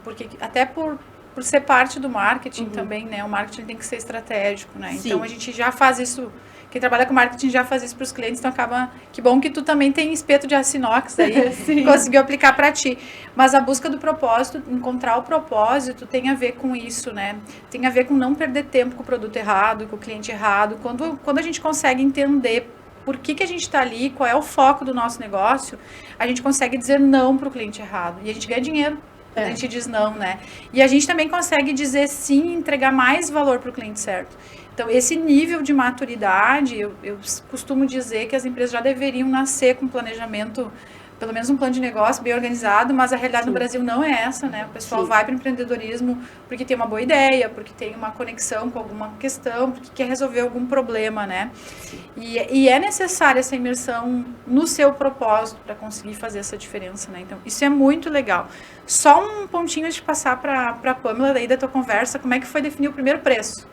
Porque até por ser parte do marketing também, né? O marketing tem que ser estratégico, né? Sim. Então a gente já faz isso. Quem trabalha com marketing já faz isso para os clientes, então acaba... Que bom que tu também tem espeto de aço inox aí, conseguiu aplicar para ti. Mas a busca do propósito, encontrar o propósito, tem a ver com isso, né? Tem a ver com não perder tempo com o produto errado, com o cliente errado. Quando a gente consegue entender por que a gente está ali, qual é o foco do nosso negócio, a gente consegue dizer não para o cliente errado. E a gente ganha dinheiro. A gente diz não, né? E a gente também consegue dizer sim e entregar mais valor para o cliente certo. Então, esse nível de maturidade, eu costumo dizer que as empresas já deveriam nascer com planejamento, pelo menos um plano de negócio bem organizado, mas a realidade no Brasil não é essa, né? O pessoal vai para o empreendedorismo porque tem uma boa ideia, porque tem uma conexão com alguma questão, porque quer resolver algum problema, né? E é necessária essa imersão no seu propósito para conseguir fazer essa diferença, né? Então, isso é muito legal. Só um pontinho de passar para a Pamela daí da tua conversa, como é que foi definir o primeiro preço?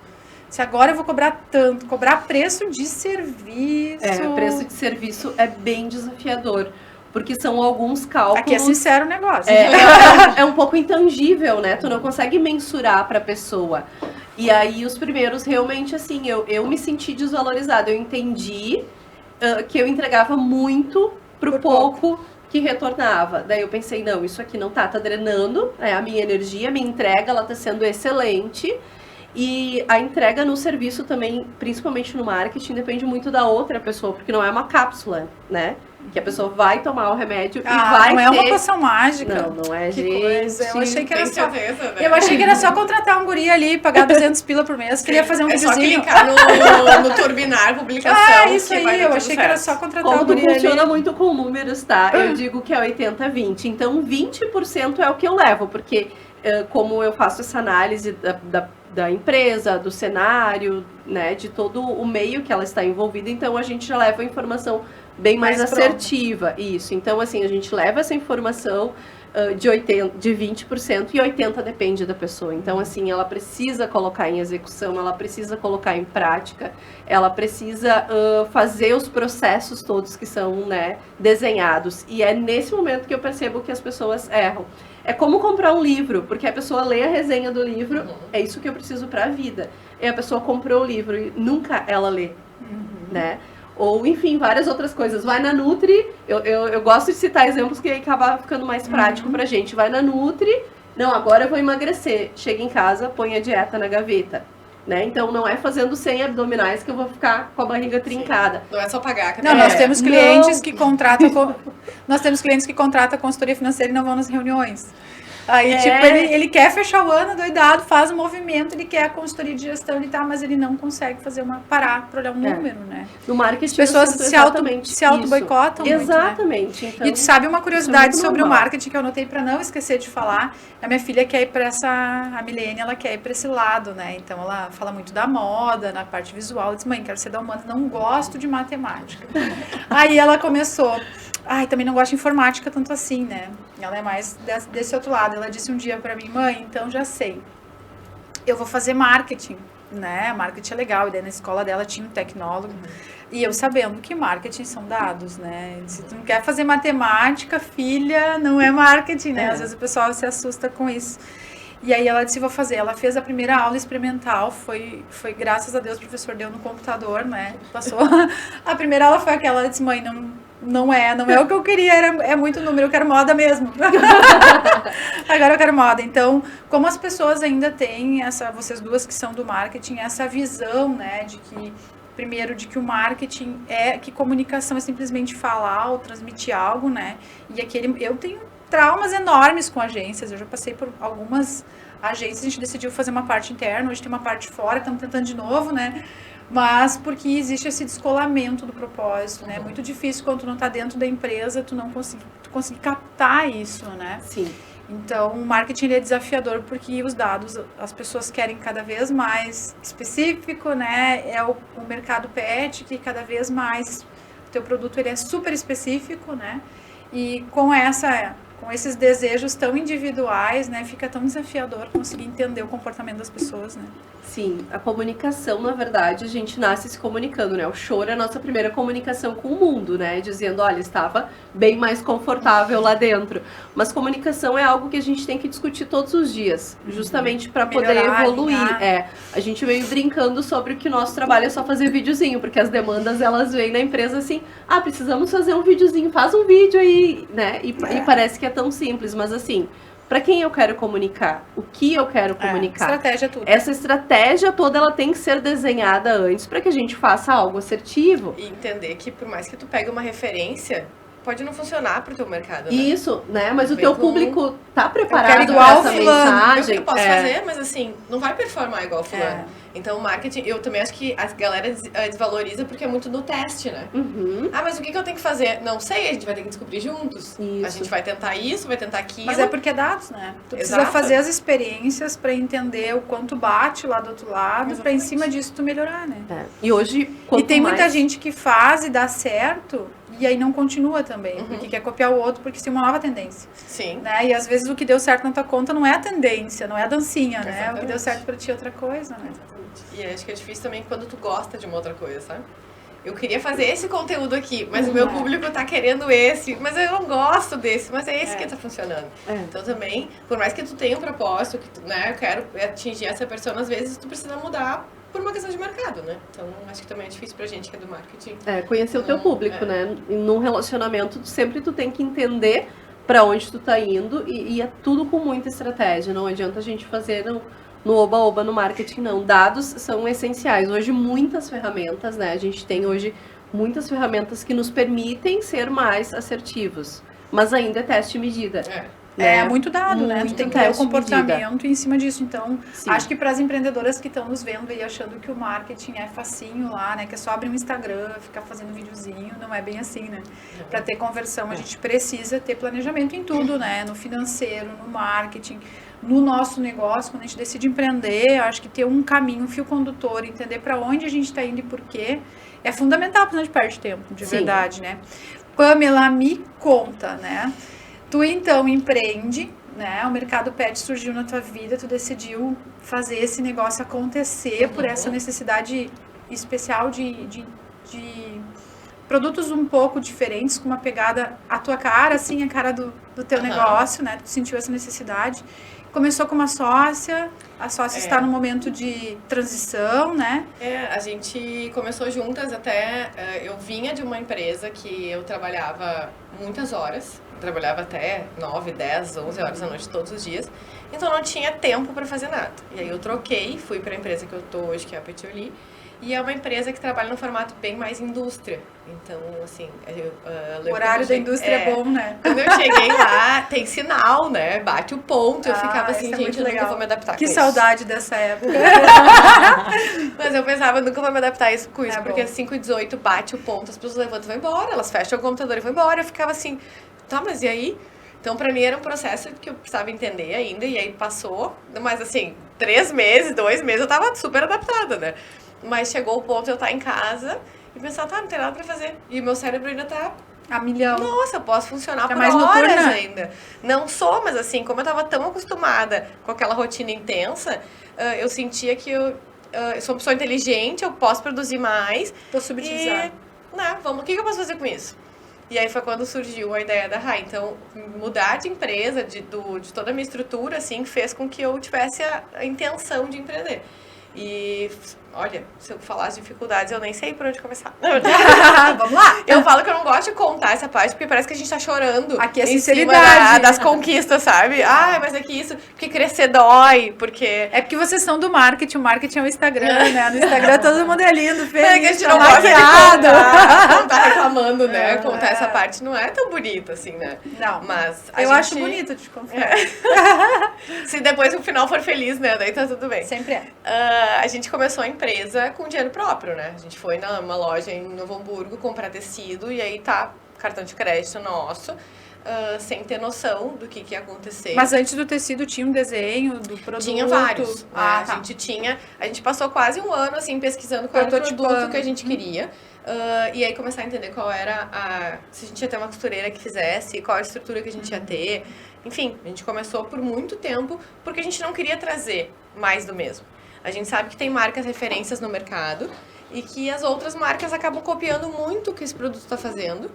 Se agora eu vou cobrar tanto, cobrar preço de serviço. Preço de serviço é bem desafiador, porque são alguns cálculos... Aqui é sincero o negócio. É um pouco intangível, né? Tu não consegue mensurar para a pessoa. E aí, os primeiros, realmente, assim, eu me senti desvalorizada. Eu entendi que eu entregava muito pro pouco que retornava. Daí eu pensei, não, isso aqui não tá drenando, a minha energia, a minha entrega, ela tá sendo excelente. E a entrega no serviço também, principalmente no marketing, depende muito da outra pessoa, porque não é uma cápsula, né? Que a pessoa vai tomar o remédio e vai não é uma poção mágica. Não é, que gente. Coisa. Eu achei que era Tem só... certeza, né? Eu achei que era só contratar um guri ali, pagar 200 pila por mês, queria fazer um videozinho. videozinho. É só clicar no Turbinar Publicação. Isso aí, eu achei que era só contratar Como um guri funciona ali. muito com números, tá? Eu digo que é 80-20. Então, 20% é o que eu levo, porque como eu faço essa análise da empresa, do cenário, né, de todo o meio que ela está envolvida, então a gente já leva a informação bem mais assertiva. Isso. Então, assim, a gente leva essa informação de 20% e 80% depende da pessoa. Então, assim, ela precisa colocar em execução, ela precisa colocar em prática, ela precisa fazer os processos todos que são, né, desenhados. E é nesse momento que eu percebo que as pessoas erram. É como comprar um livro, porque a pessoa lê a resenha do livro, é isso que eu preciso para a vida. E a pessoa comprou o livro e nunca ela lê, né? Ou, enfim, várias outras coisas. Vai na Nutri, eu gosto de citar exemplos que acaba ficando mais prático pra gente. Vai na Nutri, não, agora eu vou emagrecer. Chega em casa, põe a dieta na gaveta. Né? Então, não é fazendo 100 abdominais que eu vou ficar com a barriga trincada. Não é só pagar. Não, nós temos clientes que contratam... Nós temos clientes que contratam consultoria financeira e não vão nas reuniões. Aí, tipo, ele quer fechar o ano, doidado, faz um movimento, ele quer a consultoria de gestão e tal, mas ele não consegue fazer parar para olhar um número, né? No marketing, as pessoas se auto-boicotam muito, exatamente. Né? Então, e tu sabe uma curiosidade sobre o marketing que eu anotei para não esquecer de falar? A minha filha quer ir para a Milene, ela quer ir para esse lado, né? Então, ela fala muito da moda, na parte visual. Ela diz, mãe, quero ser da humanas, não gosto de matemática. Aí ela começou... também não gosto de informática tanto assim, né? Ela é mais desse outro lado. Ela disse um dia pra mim, mãe, então já sei. Eu vou fazer marketing, né? Marketing é legal. E daí na escola dela tinha um tecnólogo. E eu sabendo que marketing são dados, né? Se tu não quer fazer matemática, filha, não é marketing, né? Às vezes o pessoal se assusta com isso. E aí ela disse, vou fazer. Ela fez a primeira aula experimental, foi graças a Deus o professor deu no computador, né? Passou. A primeira aula foi aquela, ela disse, mãe, não é o que eu queria, é muito número, eu quero moda mesmo. Agora eu quero moda. Então, como as pessoas ainda têm vocês duas que são do marketing, essa visão, né, de que o marketing que comunicação é simplesmente falar ou transmitir algo, né? E eu tenho traumas enormes com agências, eu já passei por algumas agências, a gente decidiu fazer uma parte interna, hoje tem uma parte fora, estamos tentando de novo, né? Mas porque existe esse descolamento do propósito, né? É muito difícil quando tu não está dentro da empresa, tu conseguir captar isso, né? Sim. Então, o marketing é desafiador porque os dados, as pessoas querem cada vez mais específico, né? É o mercado pet que cada vez mais o teu produto ele é super específico, né? E com esses desejos tão individuais, né? Fica tão desafiador conseguir entender o comportamento das pessoas, né? Sim, a comunicação, na verdade, a gente nasce se comunicando, né? O choro é a nossa primeira comunicação com o mundo, né? Dizendo, olha, estava bem mais confortável lá dentro. Mas comunicação é algo que a gente tem que discutir todos os dias, justamente para poder evoluir. A gente veio brincando sobre que nosso trabalho é só fazer videozinho, porque as demandas, elas vêm na empresa assim, precisamos fazer um videozinho, faz um vídeo aí, né? E parece que é tão simples, mas assim... Para quem eu quero comunicar? O que eu quero comunicar? Estratégia é tudo. Essa estratégia toda, ela tem que ser desenhada antes para que a gente faça algo assertivo. E entender que por mais que tu pegue uma referência, pode não funcionar pro teu mercado, né? Isso, né? Mas o teu público tá preparado para essa mensagem. Eu posso fazer, mas assim, não vai performar igual fulano. Então, o marketing, eu também acho que a galera desvaloriza porque é muito no teste, né? Mas o que eu tenho que fazer? Não sei, a gente vai ter que descobrir juntos. Isso. A gente vai tentar isso, vai tentar aquilo. Mas é porque é dados, né? Tu precisa fazer as experiências para entender o quanto bate lá do outro lado, para em cima disso tu melhorar, né? E hoje, e tem muita gente que faz e dá certo, e aí não continua também, porque quer copiar o outro, porque tem uma nova tendência. Sim. Né? E às vezes o que deu certo na tua conta não é a tendência, não é a dancinha, né? Exatamente. O que deu certo pra ti é outra coisa, né? Exatamente. E acho que é difícil também quando tu gosta de uma outra coisa, sabe? Eu queria fazer esse conteúdo aqui, mas o meu público tá querendo esse, mas eu não gosto desse, mas é esse que tá funcionando. Então também, por mais que tu tenha um propósito, que tu, né, eu quero atingir essa pessoa, às vezes tu precisa mudar por uma questão de mercado, né? Então acho que também é difícil pra gente que é do marketing. Conhecer o teu público, né? Num relacionamento, sempre tu tem que entender pra onde tu tá indo e é tudo com muita estratégia. Não adianta a gente fazer no oba-oba no marketing, não. Dados são essenciais. Hoje, muitas ferramentas, né? A gente tem hoje muitas ferramentas que nos permitem ser mais assertivos. Mas ainda é teste e medida. É muito dado, né? Tu tem que ter o comportamento em cima disso. Então, acho que para as empreendedoras que estão nos vendo e achando que o marketing é facinho lá, né? Que é só abrir um Instagram, ficar fazendo videozinho, não é bem assim, né? Para ter conversão, a gente precisa ter planejamento em tudo, né? No financeiro, no marketing, no nosso negócio, quando a gente decide empreender, acho que ter um caminho, um fio condutor, entender para onde a gente está indo e por quê, é fundamental, porque a gente perde tempo, de verdade, né? Pamela, me conta, né? Tu então empreende, né? O mercado pet surgiu na tua vida, tu decidiu fazer esse negócio acontecer por essa necessidade especial de produtos um pouco diferentes, com uma pegada à tua cara, assim, a cara do teu negócio, né? Tu sentiu essa necessidade. Começou com uma sócia, a sócia está no momento de transição, né? A gente começou juntas até, eu vinha de uma empresa que eu trabalhava muitas horas, trabalhava até 9, 10, 11 horas da noite todos os dias, então não tinha tempo para fazer nada. E aí eu troquei, fui para a empresa que eu tô hoje, que é a Petioli, e é uma empresa que trabalha no formato bem mais indústria. Então, assim... o horário da indústria é bom, né? Quando eu cheguei lá, tem sinal, né? Bate o ponto. Eu ficava assim, gente, eu nunca vou me adaptar com isso. Que saudade dessa época. Mas eu pensava, nunca vou me adaptar com isso. Porque às 5h18 bate o ponto, as pessoas levantam e vão embora. Elas fecham o computador e vão embora. Eu ficava assim, tá, mas e aí? Então, pra mim, era um processo que eu precisava entender ainda. E aí passou, mas assim, 3 meses, 2 meses, eu tava super adaptada, né? Mas chegou o ponto de eu estar em casa e pensar, tá, não tem nada pra fazer. E o meu cérebro ainda tá... A milhão. Nossa, eu posso funcionar por mais horas noturna ainda. Não sou, mas assim, como eu tava tão acostumada com aquela rotina intensa, eu sentia que eu sou uma pessoa inteligente, eu posso produzir mais. Tô subutilizada. E, né, o que eu posso fazer com isso? E aí foi quando surgiu a ideia da Rai. Então, mudar de empresa, de toda a minha estrutura, assim, fez com que eu tivesse a intenção de empreender. E, olha, se eu falar as dificuldades, eu nem sei por onde começar. Vamos lá! Eu falo que eu não gosto de contar essa parte, porque parece que a gente tá chorando. Aqui é em sinceridade. cima das conquistas, sabe? Mas é que isso, porque crescer dói, porque... É porque vocês são do marketing, o marketing é o Instagram, né? No Instagram todo mundo é lindo, feliz, é que a gente não gosta de contar, não tá reclamando, né? Contar essa parte não é tão bonita, assim, né? Não, mas eu acho bonito, te confesso. Se depois o final for feliz, né? Daí tá tudo bem. Sempre é. A gente começou a empresa com dinheiro próprio, né? A gente foi numa loja em Novo Hamburgo comprar tecido e aí tá cartão de crédito nosso, sem ter noção do que ia acontecer. Mas antes do tecido tinha um desenho do produto? Tinha vários. Tá. A gente passou quase um ano assim pesquisando qual era o produto que a gente queria. E aí começar a entender qual era se a gente ia ter uma costureira que fizesse, qual a estrutura que a gente ia ter. Enfim, a gente começou por muito tempo porque a gente não queria trazer mais do mesmo. A gente sabe que tem marcas referências no mercado e que as outras marcas acabam copiando muito o que esse produto está fazendo,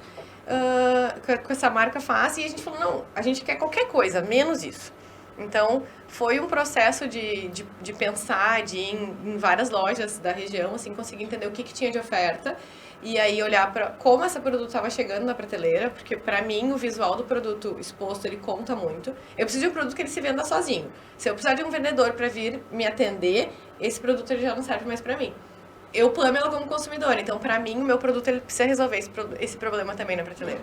com essa marca faz, e a gente falou, não, a gente quer qualquer coisa, menos isso. Então, foi um processo de pensar, de ir em várias lojas da região, assim, conseguir entender o que tinha de oferta, e aí olhar para como esse produto estava chegando na prateleira, porque para mim o visual do produto exposto, ele conta muito. Eu preciso de um produto que ele se venda sozinho. Se eu precisar de um vendedor para vir me atender, esse produto ele já não serve mais para mim. Eu Pamela como consumidora, então para mim o meu produto ele precisa resolver esse problema também na prateleira.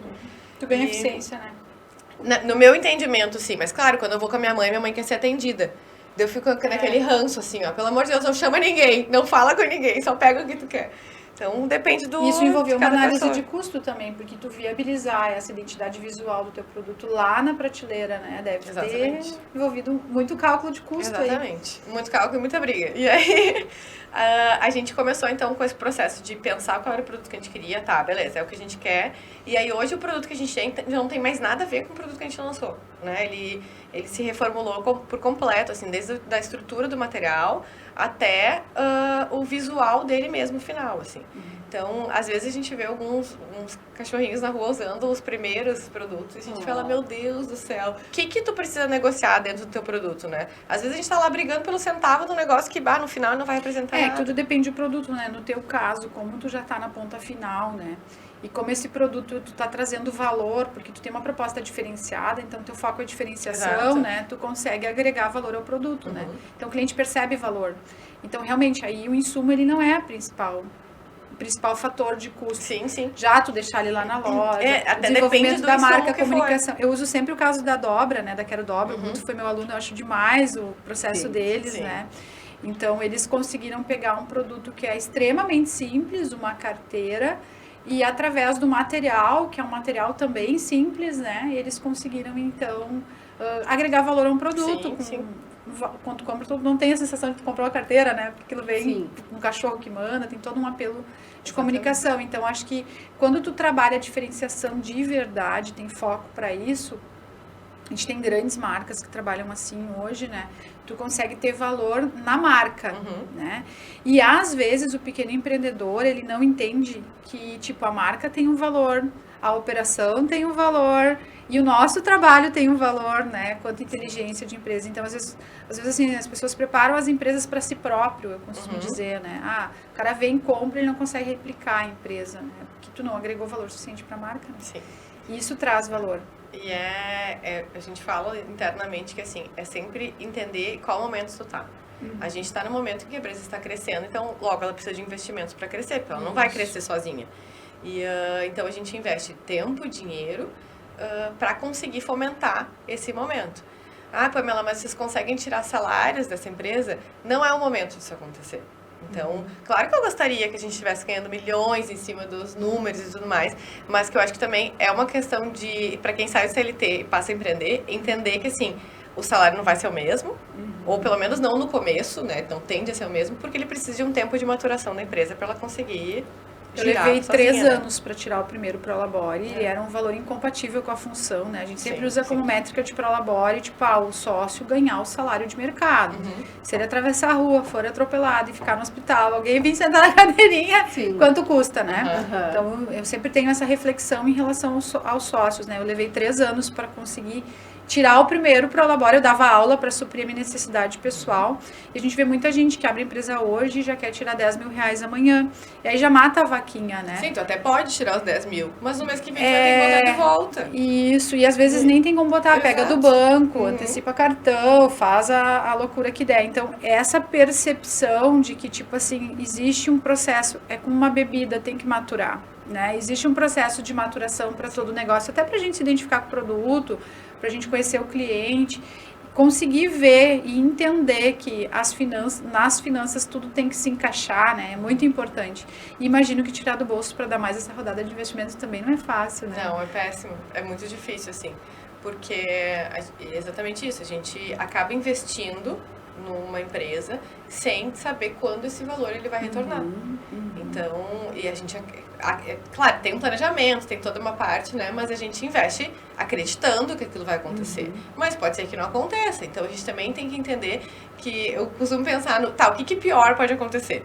Tu ganha eficiência, né? No meu entendimento, sim, mas claro, quando eu vou com a minha mãe quer ser atendida. Eu fico naquele ranço, assim, ó, pelo amor de Deus, não chama ninguém, não fala com ninguém, só pega o que tu quer. Então, depende do Isso envolveu de uma cada análise pessoa. de custo também, porque tu viabilizar essa identidade visual do teu produto lá na prateleira, né? Deve Exatamente. ter envolvido muito cálculo de custo aí. Exatamente. Muito cálculo e muita briga. E aí, a gente começou então com esse processo de pensar qual era o produto que a gente queria. Tá, beleza, é o que a gente quer. E aí hoje o produto que a gente tem já não tem mais nada a ver com o produto que a gente lançou, né? Ele se reformulou por completo, assim, desde a estrutura do material até o visual dele mesmo final, assim. Então, às vezes a gente vê uns cachorrinhos na rua usando os primeiros produtos e a gente fala, meu Deus do céu, o que tu precisa negociar dentro do teu produto, né? Às vezes a gente tá lá brigando pelo centavo do negócio que, no final não vai representar nada. Tudo depende do produto, né? No teu caso, como tu já tá na ponta final, né? E como esse produto tu tá trazendo valor, porque tu tem uma proposta diferenciada, então teu foco é diferenciação, Exato. né? Tu consegue agregar valor ao produto, né? Então o cliente percebe valor. Então realmente aí o insumo ele não é o principal fator de custo. Sim. Já tu deixar ele lá na loja, Até desenvolvimento depende do da marca, insumo que comunicação. Eu uso sempre o caso da Dobra, né? Da Quero Dobra. O Guto foi meu aluno, eu acho demais o processo deles, sim. né? Então eles conseguiram pegar um produto que é extremamente simples, uma carteira, e através do material, que é um material também simples, né? Eles conseguiram então agregar valor a um produto. Sim. Quando tu compra, tu não tem a sensação de tu comprou uma carteira, né? Porque aquilo vem Sim. um cachorro que manda, tem todo um apelo de comunicação. Então, acho que quando tu trabalha a diferenciação de verdade, tem foco para isso, a gente tem grandes marcas que trabalham assim hoje, né? Tu consegue ter valor na marca, né? E às vezes o pequeno empreendedor, ele não entende que, tipo, a marca tem um valor, a operação tem um valor e o nosso trabalho tem um valor, né? Quanto inteligência de empresa. Então, às vezes assim, as pessoas preparam as empresas para si próprio, eu costumo dizer, né? O cara vem, compra, ele não consegue replicar a empresa, né? Porque tu não agregou valor suficiente para a marca, né? Sim. E isso traz valor. E a gente fala internamente que, assim, é sempre entender qual momento tu tá. A gente tá no momento em que a empresa está crescendo, então logo ela precisa de investimentos para crescer, porque ela não vai crescer sozinha. E então a gente investe tempo, dinheiro, para conseguir fomentar esse momento. Pamela, mas vocês conseguem tirar salários dessa empresa? Não é o momento disso acontecer. Então, claro que eu gostaria que a gente estivesse ganhando milhões em cima dos números e tudo mais, mas que eu acho que também é uma questão de, para quem sai do CLT e passa a empreender, entender que, assim, o salário não vai ser o mesmo, ou pelo menos não no começo, né? Não tende a ser o mesmo, porque ele precisa de um tempo de maturação da empresa para ela conseguir Eu girar levei sozinha, 3 né? anos para tirar o primeiro Prolabore e era um valor incompatível com a função, né? A gente sempre usa como métrica de Prolabore, tipo, o sócio ganhar o salário de mercado. Se ele atravessar a rua, for atropelado e ficar no hospital, alguém vir sentar na cadeirinha, quanto custa, né? Então, eu sempre tenho essa reflexão em relação aos sócios, né? Eu levei 3 anos para conseguir tirar o primeiro Prolabore, eu dava aula para suprir a minha necessidade pessoal. E a gente vê muita gente que abre empresa hoje e já quer tirar 10 mil reais amanhã. E aí já mata a vaquinha, né? Sim, tu até pode tirar os 10 mil, mas no mês que vem tu vai ter que botar de volta. Isso, e às vezes nem tem como botar, pega do banco, antecipa cartão, faz a loucura que der. Então, essa percepção de que, tipo assim, existe um processo, é como uma bebida, tem que maturar, né? Existe um processo de maturação para todo o negócio, até pra gente se identificar com o produto, pra gente conhecer o cliente, conseguir ver e entender que nas finanças tudo tem que se encaixar, né? É muito importante. E imagino que tirar do bolso para dar mais essa rodada de investimentos também não é fácil, né? Não, é péssimo. É muito difícil, assim. Porque é exatamente isso. A gente acaba investindo numa empresa sem saber quando esse valor ele vai retornar. Então, e a gente, claro, tem um planejamento, tem toda uma parte, né? Mas a gente investe acreditando que aquilo vai acontecer. Mas pode ser que não aconteça. Então, a gente também tem que entender que eu costumo pensar no, o que pior pode acontecer?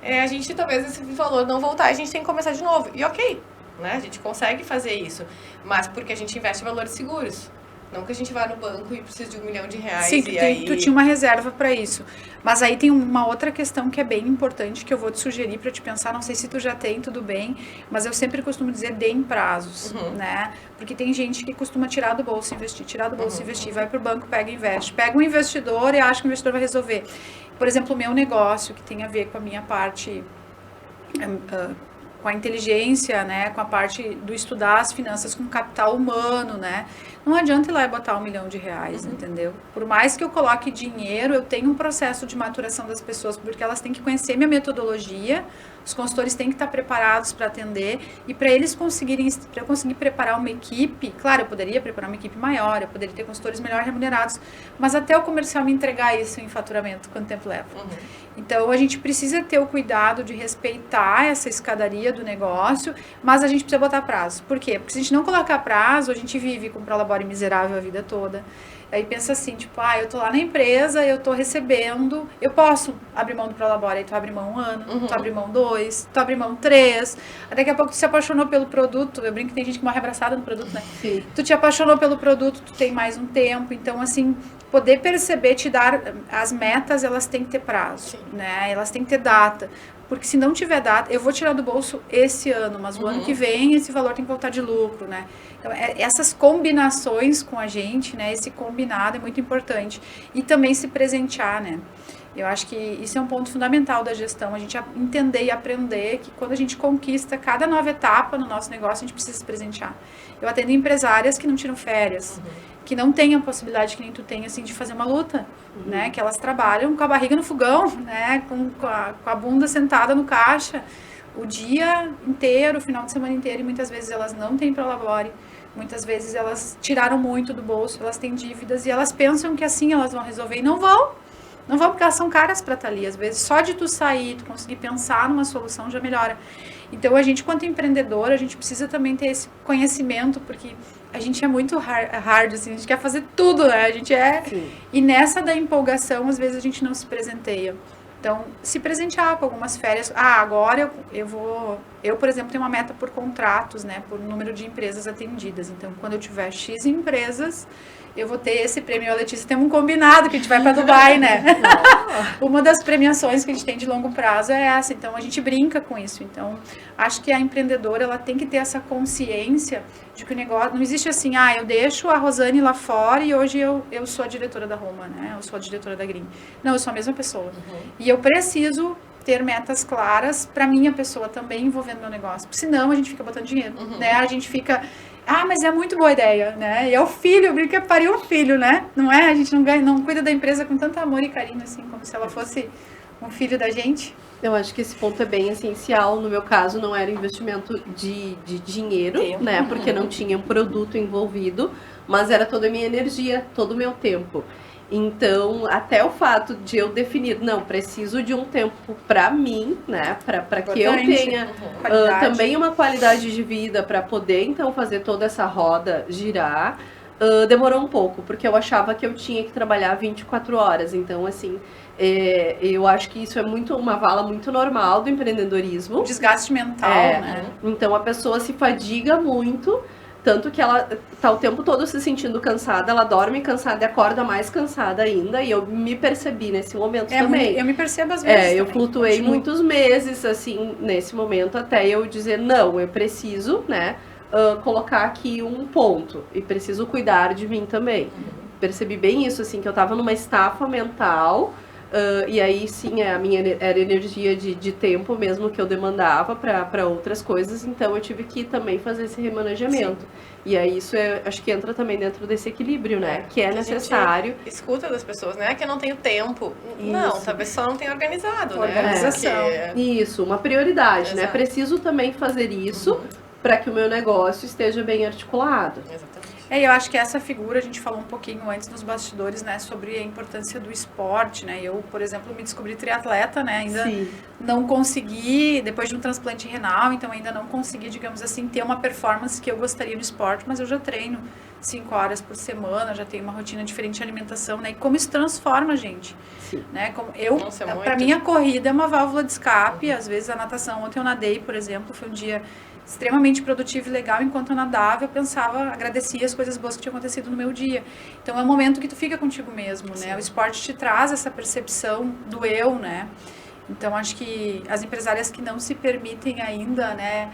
A gente, talvez, esse valor não voltar, a gente tem que começar de novo. E ok, né? A gente consegue fazer isso. Mas porque a gente investe em valores seguros. Não que a gente vá no banco e precise de R$1 milhão. Sim, Aí... tu tinha uma reserva para isso. Mas aí tem uma outra questão que é bem importante, que eu vou te sugerir para te pensar, não sei se tu já tem, tudo bem, mas eu sempre costumo dizer, dê em prazos, né? Porque tem gente que costuma tirar do bolso, investir, tirar do bolso, investir, vai pro banco, pega e investe. Pega um investidor e acha que o investidor vai resolver. Por exemplo, o meu negócio, que tem a ver com a minha parte a inteligência, né, com a parte do estudar as finanças com capital humano, né? Não adianta ir lá e botar R$1 milhão, entendeu? Por mais que eu coloque dinheiro, eu tenho um processo de maturação das pessoas, porque elas têm que conhecer minha metodologia, os consultores têm que estar preparados para atender, e para eles conseguirem, para eu conseguir preparar uma equipe, claro, eu poderia preparar uma equipe maior, eu poderia ter consultores melhor remunerados, mas até o comercial me entregar isso em faturamento, quanto tempo leva? Então, a gente precisa ter o cuidado de respeitar essa escadaria do negócio, mas a gente precisa botar prazo. Por quê? Porque se a gente não colocar prazo, a gente vive com prolabore miserável a vida toda. Aí pensa assim, tipo, eu tô lá na empresa, eu tô recebendo, eu posso abrir mão do prolabore, aí tu abre mão 1 ano, tu abre mão 2, tu abre mão 3, daqui a pouco tu se apaixonou pelo produto, eu brinco que tem gente que morre abraçada no produto, né? Sim. Tu te apaixonou pelo produto, tu tem mais um tempo, então assim, poder perceber, te dar, as metas, elas têm que ter prazo, né? Elas têm que ter data. Porque se não tiver data, eu vou tirar do bolso esse ano, mas o ano que vem esse valor tem que voltar de lucro, né? Então, essas combinações com a gente, né? Esse combinado é muito importante. E também se presentear, né? Eu acho que isso é um ponto fundamental da gestão, a gente entender e aprender que quando a gente conquista cada nova etapa no nosso negócio, a gente precisa se presentear. Eu atendo empresárias que não tiram férias, que não têm a possibilidade que nem tu tem, assim, de fazer uma luta, né? Que elas trabalham com a barriga no fogão, né? Com a bunda sentada no caixa, o dia inteiro, o final de semana inteiro, e muitas vezes elas não têm prolabore, muitas vezes elas tiraram muito do bolso, elas têm dívidas e elas pensam que assim elas vão resolver e não vão. Não vão porque elas são caras para estar ali. Às vezes, só de tu sair, tu conseguir pensar numa solução já melhora. Então, a gente, quanto empreendedor, a gente precisa também ter esse conhecimento, porque a gente é muito hard, assim, a gente quer fazer tudo, né? A gente é... Sim. E nessa da empolgação, às vezes, a gente não se presenteia. Então, se presentear com algumas férias. Agora eu, por exemplo, tenho uma meta por contratos, né? Por número de empresas atendidas. Então, quando eu tiver X empresas, eu vou ter esse prêmio. A Letícia tem um combinado que a gente vai para Dubai, né? Uma das premiações que a gente tem de longo prazo é essa. Então, a gente brinca com isso. Então, acho que a empreendedora, ela tem que ter essa consciência de que o negócio... Não existe assim, eu deixo a Rosane lá fora e hoje eu sou a diretora da Roma, né? Eu sou a diretora da Green. Não, eu sou a mesma pessoa. E eu preciso ter metas claras para minha pessoa também envolvendo meu negócio. Porque senão a gente fica botando dinheiro, né? A gente fica... mas é muito boa ideia, né? E é o filho, eu brinco que pariu um filho, né? Não é? A gente não cuida da empresa com tanto amor e carinho, assim, como se ela fosse um filho da gente. Eu acho que esse ponto é bem essencial. No meu caso, não era investimento de dinheiro, né? Porque não tinha um produto envolvido, mas era toda a minha energia, todo o meu tempo. Então, até o fato de eu definir, não, preciso de um tempo para mim, né, para que eu tenha também uma qualidade de vida para poder, então, fazer toda essa roda girar, demorou um pouco, porque eu achava que eu tinha que trabalhar 24 horas. Então, assim, eu acho que isso é uma vala muito normal do empreendedorismo. Desgaste mental, né? Então, a pessoa se fadiga muito. Tanto que ela tá o tempo todo se sentindo cansada, ela dorme cansada e acorda mais cansada ainda. E eu me percebi nesse momento também. Eu me percebo às vezes eu também. flutuei muitos meses, assim, nesse momento, até eu dizer, não, eu preciso, né, colocar aqui um ponto. E preciso cuidar de mim também. Percebi bem isso, assim, que eu tava numa estafa mental. E aí sim, a minha era energia de tempo mesmo que eu demandava para outras coisas, então eu tive que também fazer esse remanejamento. Sim. E aí isso acho que entra também dentro desse equilíbrio, né? Que é necessário. Escuta das pessoas, né? Que eu não tenho tempo. Isso. Não, talvez só não tenha organizado, Organização. né? Isso, uma prioridade, né? Preciso também fazer isso para que o meu negócio esteja bem articulado. Exatamente. Eu acho que essa figura, a gente falou um pouquinho antes nos bastidores, né, sobre a importância do esporte, né, eu, por exemplo, me descobri triatleta, né, ainda não consegui, depois de um transplante renal, então ainda não consegui, digamos assim, ter uma performance que eu gostaria no esporte, mas eu já treino 5 horas por semana, já tenho uma rotina diferente de alimentação, né, e como isso transforma a gente, né, como para mim a corrida é uma válvula de escape, às vezes a natação, ontem eu nadei, por exemplo, foi um dia extremamente produtivo e legal. Enquanto eu nadava, eu pensava, agradecia as coisas boas que tinham acontecido no meu dia. Então, é um momento que tu fica contigo mesmo, né? O esporte te traz essa percepção do eu, né? Então, acho que as empresárias que não se permitem ainda, né,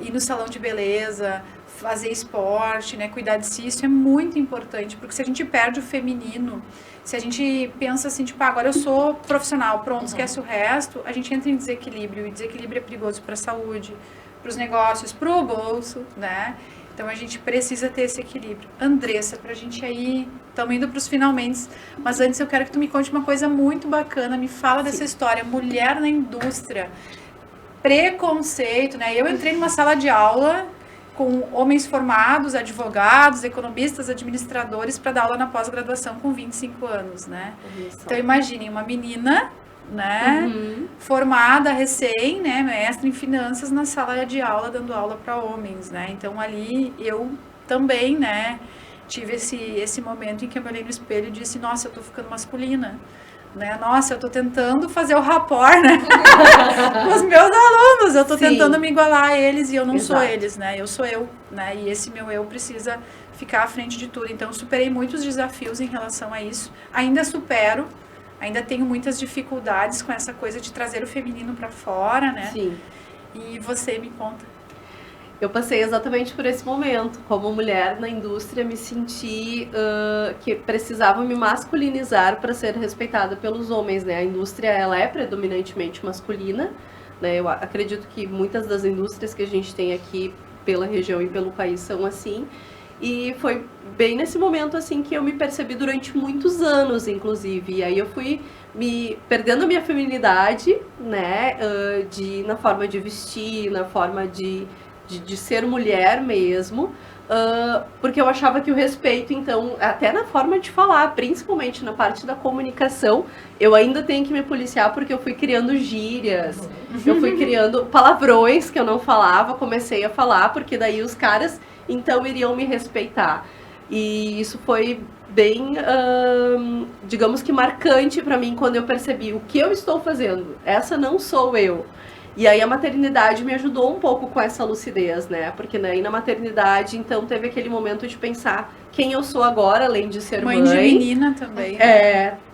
ir no salão de beleza, fazer esporte, né, cuidar de si, isso é muito importante, porque se a gente perde o feminino, se a gente pensa assim, tipo, agora eu sou profissional, pronto, esquece o resto, a gente entra em desequilíbrio, e desequilíbrio é perigoso para a saúde, para os negócios, para o bolso, né? Então a gente precisa ter esse equilíbrio. Andressa, pra gente aí, estamos indo para os finalmente, mas antes eu quero que tu me conte uma coisa muito bacana, me fala dessa história, mulher na indústria, preconceito, né? Eu entrei numa sala de aula com homens formados, advogados, economistas, administradores, para dar aula na pós-graduação com 25 anos, né? Então imaginem, uma menina, né, formada recém, né, mestre em finanças na sala de aula, dando aula para homens, né? Então ali eu também, né, tive esse momento em que eu me olhei no espelho e disse, nossa, eu tô ficando masculina. Né? Nossa, eu tô tentando fazer o rapport, né? com os meus alunos, eu tô tentando me igualar a eles e eu não sou eles, né? Eu sou eu, né? E esse meu eu precisa ficar à frente de tudo. Então, eu superei muitos desafios em relação a isso. Ainda supero, ainda tenho muitas dificuldades com essa coisa de trazer o feminino para fora, né? Sim. E você me conta. Eu passei exatamente por esse momento. Como mulher na indústria, me senti que precisava me masculinizar para ser respeitada pelos homens, né? A indústria, ela é predominantemente masculina, né? Eu acredito que muitas das indústrias que a gente tem aqui pela região e pelo país são assim. E foi bem nesse momento, assim, que eu me percebi durante muitos anos, inclusive. E aí eu fui me perdendo a minha feminilidade, né? Na forma de vestir, na forma de ser mulher mesmo, porque eu achava que o respeito, então, até na forma de falar, principalmente na parte da comunicação, eu ainda tenho que me policiar porque eu fui criando gírias, eu fui criando palavrões que eu não falava, comecei a falar, porque daí os caras, então, iriam me respeitar. E isso foi bem, digamos que marcante para mim quando eu percebi o que eu estou fazendo. Essa não sou eu. E aí a maternidade me ajudou um pouco com essa lucidez, né? Porque aí na maternidade, então, teve aquele momento de pensar quem eu sou agora, além de ser mãe. Mãe de menina também.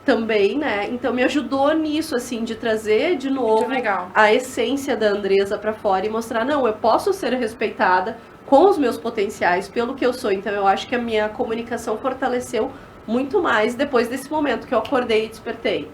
Também, né? Então me ajudou nisso, assim, de trazer de novo a essência da Andressa pra fora e mostrar, não, eu posso ser respeitada com os meus potenciais, pelo que eu sou. Então eu acho que a minha comunicação fortaleceu muito mais depois desse momento que eu acordei e despertei.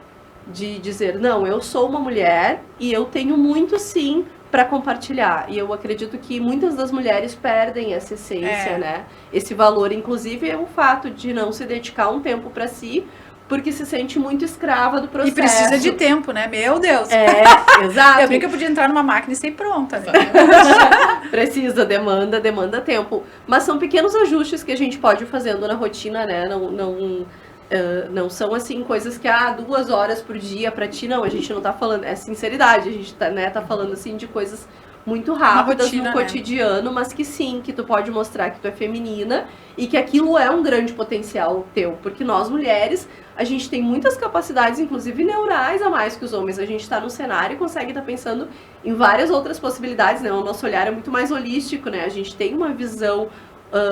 De dizer, não, eu sou uma mulher e eu tenho muito sim para compartilhar. E eu acredito que muitas das mulheres perdem essa essência, né? Esse valor, inclusive, é o fato de não se dedicar um tempo para si, porque se sente muito escrava do processo. E precisa de tempo, né? Meu Deus! Exato. Eu brinco que eu podia entrar numa máquina e ser pronta, né? Precisa, demanda tempo. Mas são pequenos ajustes que a gente pode ir fazendo na rotina, né? Não são, assim, coisas que, 2 horas por dia pra ti, não, a gente não tá falando, é sinceridade, a gente tá falando, assim, de coisas muito rápidas no cotidiano, mas que sim, que tu pode mostrar que tu é feminina e que aquilo é um grande potencial teu, porque nós mulheres, a gente tem muitas capacidades, inclusive neurais a mais que os homens, a gente tá no cenário e consegue estar pensando em várias outras possibilidades, né, o nosso olhar é muito mais holístico, né, a gente tem uma visão.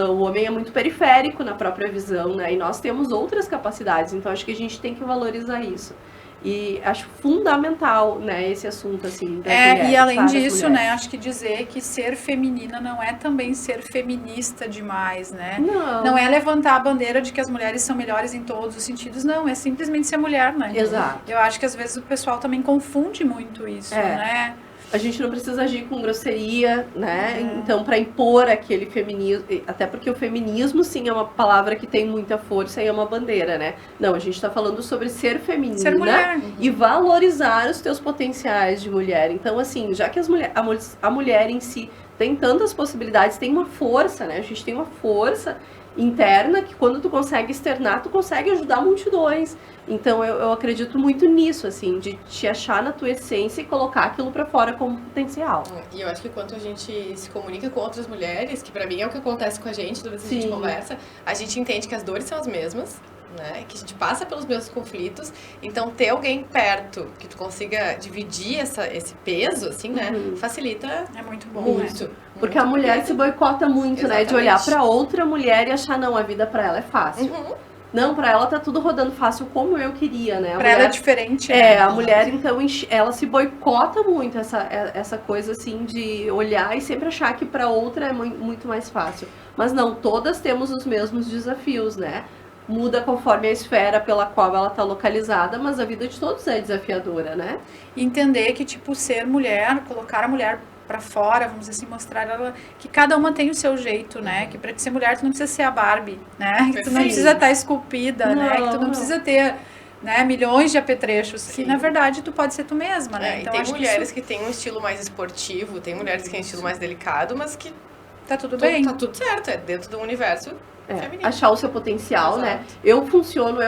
O homem é muito periférico na própria visão, né? E nós temos outras capacidades, então acho que a gente tem que valorizar isso. E acho fundamental, né, esse assunto, assim, das mulheres, e além disso, né, acho que dizer que ser feminina não é também ser feminista demais, né? Não é levantar a bandeira de que as mulheres são melhores em todos os sentidos, não, é simplesmente ser mulher, né? Exato. Eu acho que às vezes o pessoal também confunde muito isso, né? A gente não precisa agir com grosseria, né? Então, para impor aquele feminismo, até porque o feminismo, sim, é uma palavra que tem muita força e é uma bandeira, né? Não, a gente está falando sobre ser feminina, ser mulher. E valorizar os teus potenciais de mulher. Então, assim, já que a mulher em si tem tantas possibilidades, tem uma força, né? A gente tem uma força interna que quando tu consegue externar, tu consegue ajudar multidões. Então eu acredito muito nisso, assim, de te achar na tua essência e colocar aquilo pra fora como potencial. E eu acho que quando a gente se comunica com outras mulheres, que pra mim é o que acontece com a gente, toda vez que a gente conversa, a gente entende que as dores são as mesmas, né? Que a gente passa pelos mesmos conflitos, então ter alguém perto que tu consiga dividir esse peso, assim, né? Facilita. É muito bom, muito. Né? Porque a mulher se boicota muito, né? De olhar pra outra mulher e achar, não, a vida pra ela é fácil. Não, pra ela tá tudo rodando fácil como eu queria, né? Pra ela é diferente. A mulher, então, ela se boicota muito essa coisa, assim, de olhar e sempre achar que pra outra é muito mais fácil. Mas não, todas temos os mesmos desafios, né? Muda conforme a esfera pela qual ela tá localizada, mas a vida de todos é desafiadora, né? Entender que, tipo, ser mulher, colocar a mulher pra fora, vamos dizer assim, mostrar ela que cada uma tem o seu jeito, né? Que pra ser mulher tu não precisa ser a Barbie, né? Que tu não precisa estar esculpida, né? Que tu não precisa ter, né, milhões de apetrechos, que na verdade tu pode ser tu mesma, né? Então, e tem mulheres que têm um estilo mais esportivo, tem mulheres que têm um estilo mais delicado, mas que tá tudo bem. Tá tudo certo, é dentro do universo feminino. Achar o seu potencial, né? Eu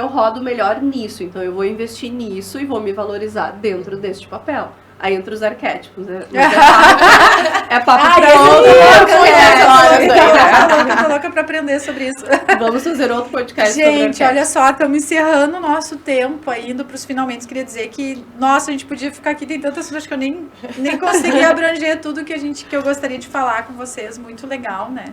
rodo melhor nisso, então eu vou investir nisso e vou me valorizar dentro deste papel. Aí entra os arquétipos, né? É papo pra outro podcast. Eu tô louca pra aprender sobre isso. Vamos fazer outro podcast sobre arquétipos. Gente, olha só, estamos encerrando o nosso tempo aí, indo pros finalmente. Queria dizer que, nossa, a gente podia ficar aqui, tem tantas coisas que eu nem consegui abranger tudo que eu gostaria de falar com vocês. Muito legal, né?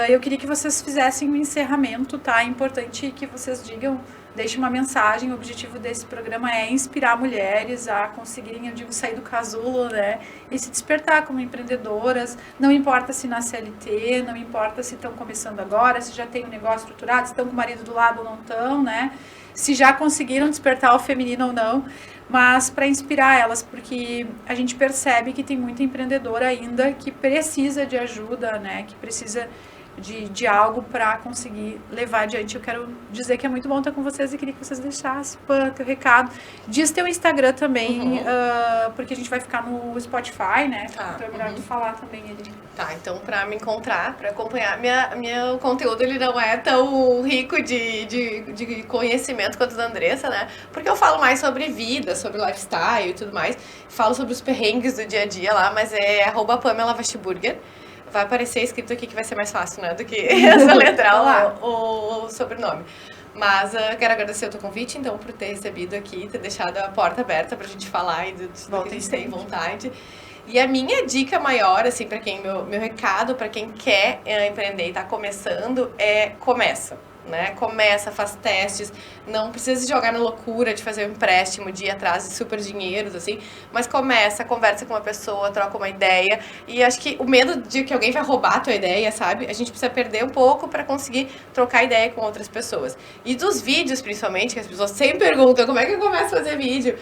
Eu queria que vocês fizessem um encerramento, tá? É importante que vocês digam, deixem uma mensagem. O objetivo desse programa é inspirar mulheres a conseguirem, eu digo, sair do casulo, né? E se despertar como empreendedoras. Não importa se na CLT, não importa se estão começando agora, se já tem um negócio estruturado, se estão com o marido do lado ou não estão, né? Se já conseguiram despertar o feminino ou não. Mas para inspirar elas, porque a gente percebe que tem muita empreendedora ainda que precisa de ajuda, né? Que precisa de algo para conseguir levar adiante. Eu quero dizer que é muito bom estar com vocês e queria que vocês deixassem teu recado. Diz teu Instagram também, porque a gente vai ficar no Spotify, né? Tá. Então é melhor tu falar também ele. Tá, então pra me encontrar, pra acompanhar, meu conteúdo ele não é tão rico de conhecimento quanto o da Andressa, né? Porque eu falo mais sobre vida, sobre lifestyle e tudo mais. Falo sobre os perrengues do dia a dia lá, mas é @PamelaVachtburger. Vai aparecer escrito aqui que vai ser mais fácil, né? Do que essa letra lá, o sobrenome. Mas quero agradecer o teu convite, então, por ter recebido aqui, ter deixado a porta aberta pra gente falar e do que a gente tem vontade. E a minha dica maior, assim, pra quem, meu recado pra quem quer empreender e tá começando é começa. Né? Começa, faz testes, não precisa se jogar na loucura de fazer um empréstimo, de ir atrás de super dinheiros, assim, mas começa, conversa com uma pessoa, troca uma ideia, e acho que o medo de que alguém vai roubar a tua ideia, sabe? A gente precisa perder um pouco para conseguir trocar ideia com outras pessoas. E dos vídeos, principalmente, que as pessoas sempre perguntam, como é que eu começo a fazer vídeo?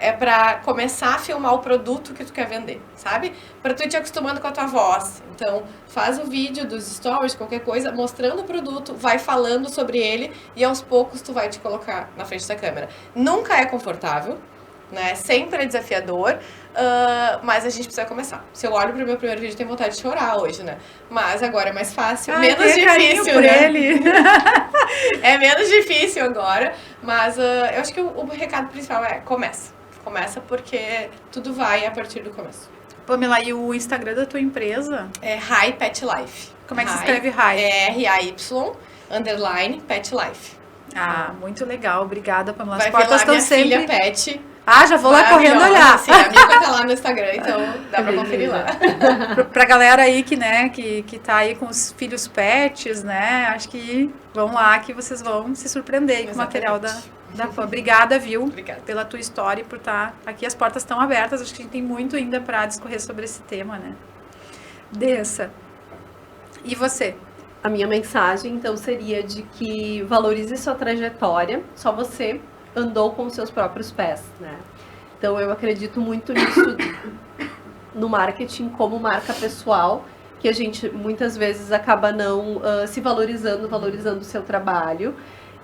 É pra começar a filmar o produto que tu quer vender, sabe? Pra tu ir te acostumando com a tua voz. Então, faz o vídeo dos stories, qualquer coisa, mostrando o produto, vai falando sobre ele e aos poucos tu vai te colocar na frente da câmera. Nunca é confortável, né? Sempre é desafiador, mas a gente precisa começar. Se eu olho pro meu primeiro vídeo, eu tenho vontade de chorar hoje, né? Mas agora é mais fácil, menos difícil, por né? ele. É menos difícil agora, mas eu acho que o recado principal é começa. Começa porque tudo vai a partir do começo. Pamela, e o Instagram da tua empresa? É Rai Pet Life. Como é que se escreve Rai? É RAY_Pet Life. Ah, muito legal. Obrigada, Pamela. Vai As portas estão sempre... filha Pet. Ah, já vou lá correndo olhar. Sim, a minha vai estar lá no Instagram, então dá pra conferir lá. Pra galera aí que, né, que tá aí com os filhos pets, né, acho que vão lá que vocês vão se surpreender com o material da Pam. Obrigada, viu? Obrigada. Pela tua história e por estar aqui. As portas estão abertas, acho que a gente tem muito ainda pra discorrer sobre esse tema, né. Dessa. E você? A minha mensagem, então, seria de que valorize sua trajetória, só você andou com os seus próprios pés, né? Então, eu acredito muito nisso, no marketing como marca pessoal, que a gente muitas vezes acaba não se valorizando o seu trabalho,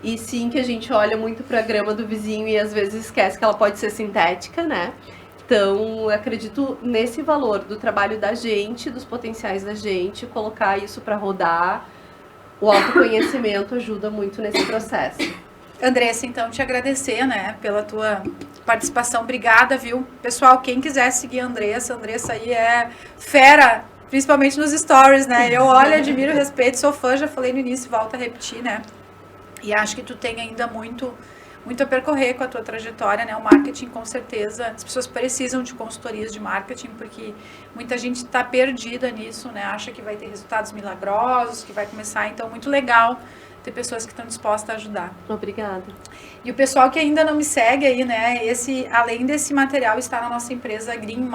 e sim que a gente olha muito para a grama do vizinho e às vezes esquece que ela pode ser sintética, né? Então, eu acredito nesse valor do trabalho da gente, dos potenciais da gente, colocar isso para rodar. O autoconhecimento ajuda muito nesse processo. Andressa, então, te agradecer, né, pela tua participação. Obrigada, viu? Pessoal, quem quiser seguir a Andressa aí é fera, principalmente nos stories, né? Eu olho, admiro, respeito, sou fã, já falei no início, volto a repetir, né? E acho que tu tem ainda muito a percorrer com a tua trajetória, né? O marketing, com certeza, as pessoas precisam de consultorias de marketing, porque muita gente está perdida nisso, né? Acha que vai ter resultados milagrosos, que vai começar, então, muito legal ter pessoas que estão dispostas a ajudar. Obrigada. E o pessoal que ainda não me segue aí, né, além desse material está na nossa empresa Green+,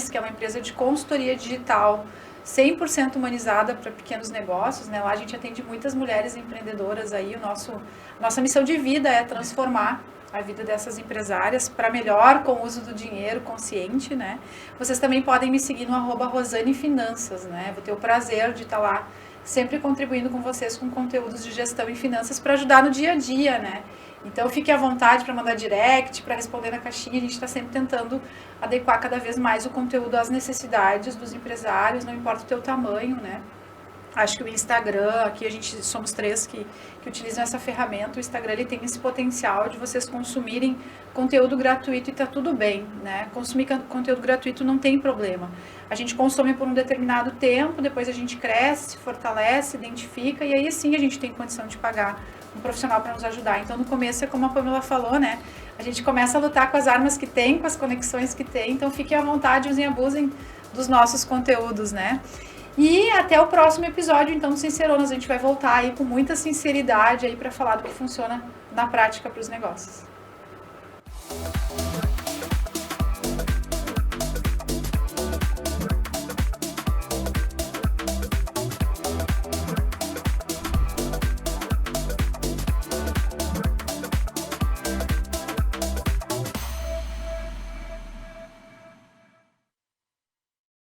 que é uma empresa de consultoria digital 100% humanizada para pequenos negócios, né? Lá a gente atende muitas mulheres empreendedoras aí, nossa missão de vida é transformar a vida dessas empresárias para melhor com o uso do dinheiro consciente, né? Vocês também podem me seguir no @RosaneFinanças, né? Vou ter o prazer de estar lá sempre contribuindo com vocês com conteúdos de gestão e finanças para ajudar no dia a dia, né? Então fique à vontade para mandar direct, para responder na caixinha. A gente está sempre tentando adequar cada vez mais o conteúdo às necessidades dos empresários, não importa o teu tamanho, né? Acho que o Instagram, aqui a gente somos 3 que utilizam essa ferramenta. O Instagram ele tem esse potencial de vocês consumirem conteúdo gratuito e tá tudo bem, né? Consumir conteúdo gratuito não tem problema. A gente consome por um determinado tempo, depois a gente cresce, se fortalece, identifica e aí sim a gente tem condição de pagar um profissional para nos ajudar. Então no começo é como a Pamela falou, né? A gente começa a lutar com as armas que tem, com as conexões que tem. Então fiquem à vontade, usem e abusem dos nossos conteúdos, né? E até o próximo episódio, então, do Sinceronas. A gente vai voltar aí com muita sinceridade aí para falar do que funciona na prática para os negócios.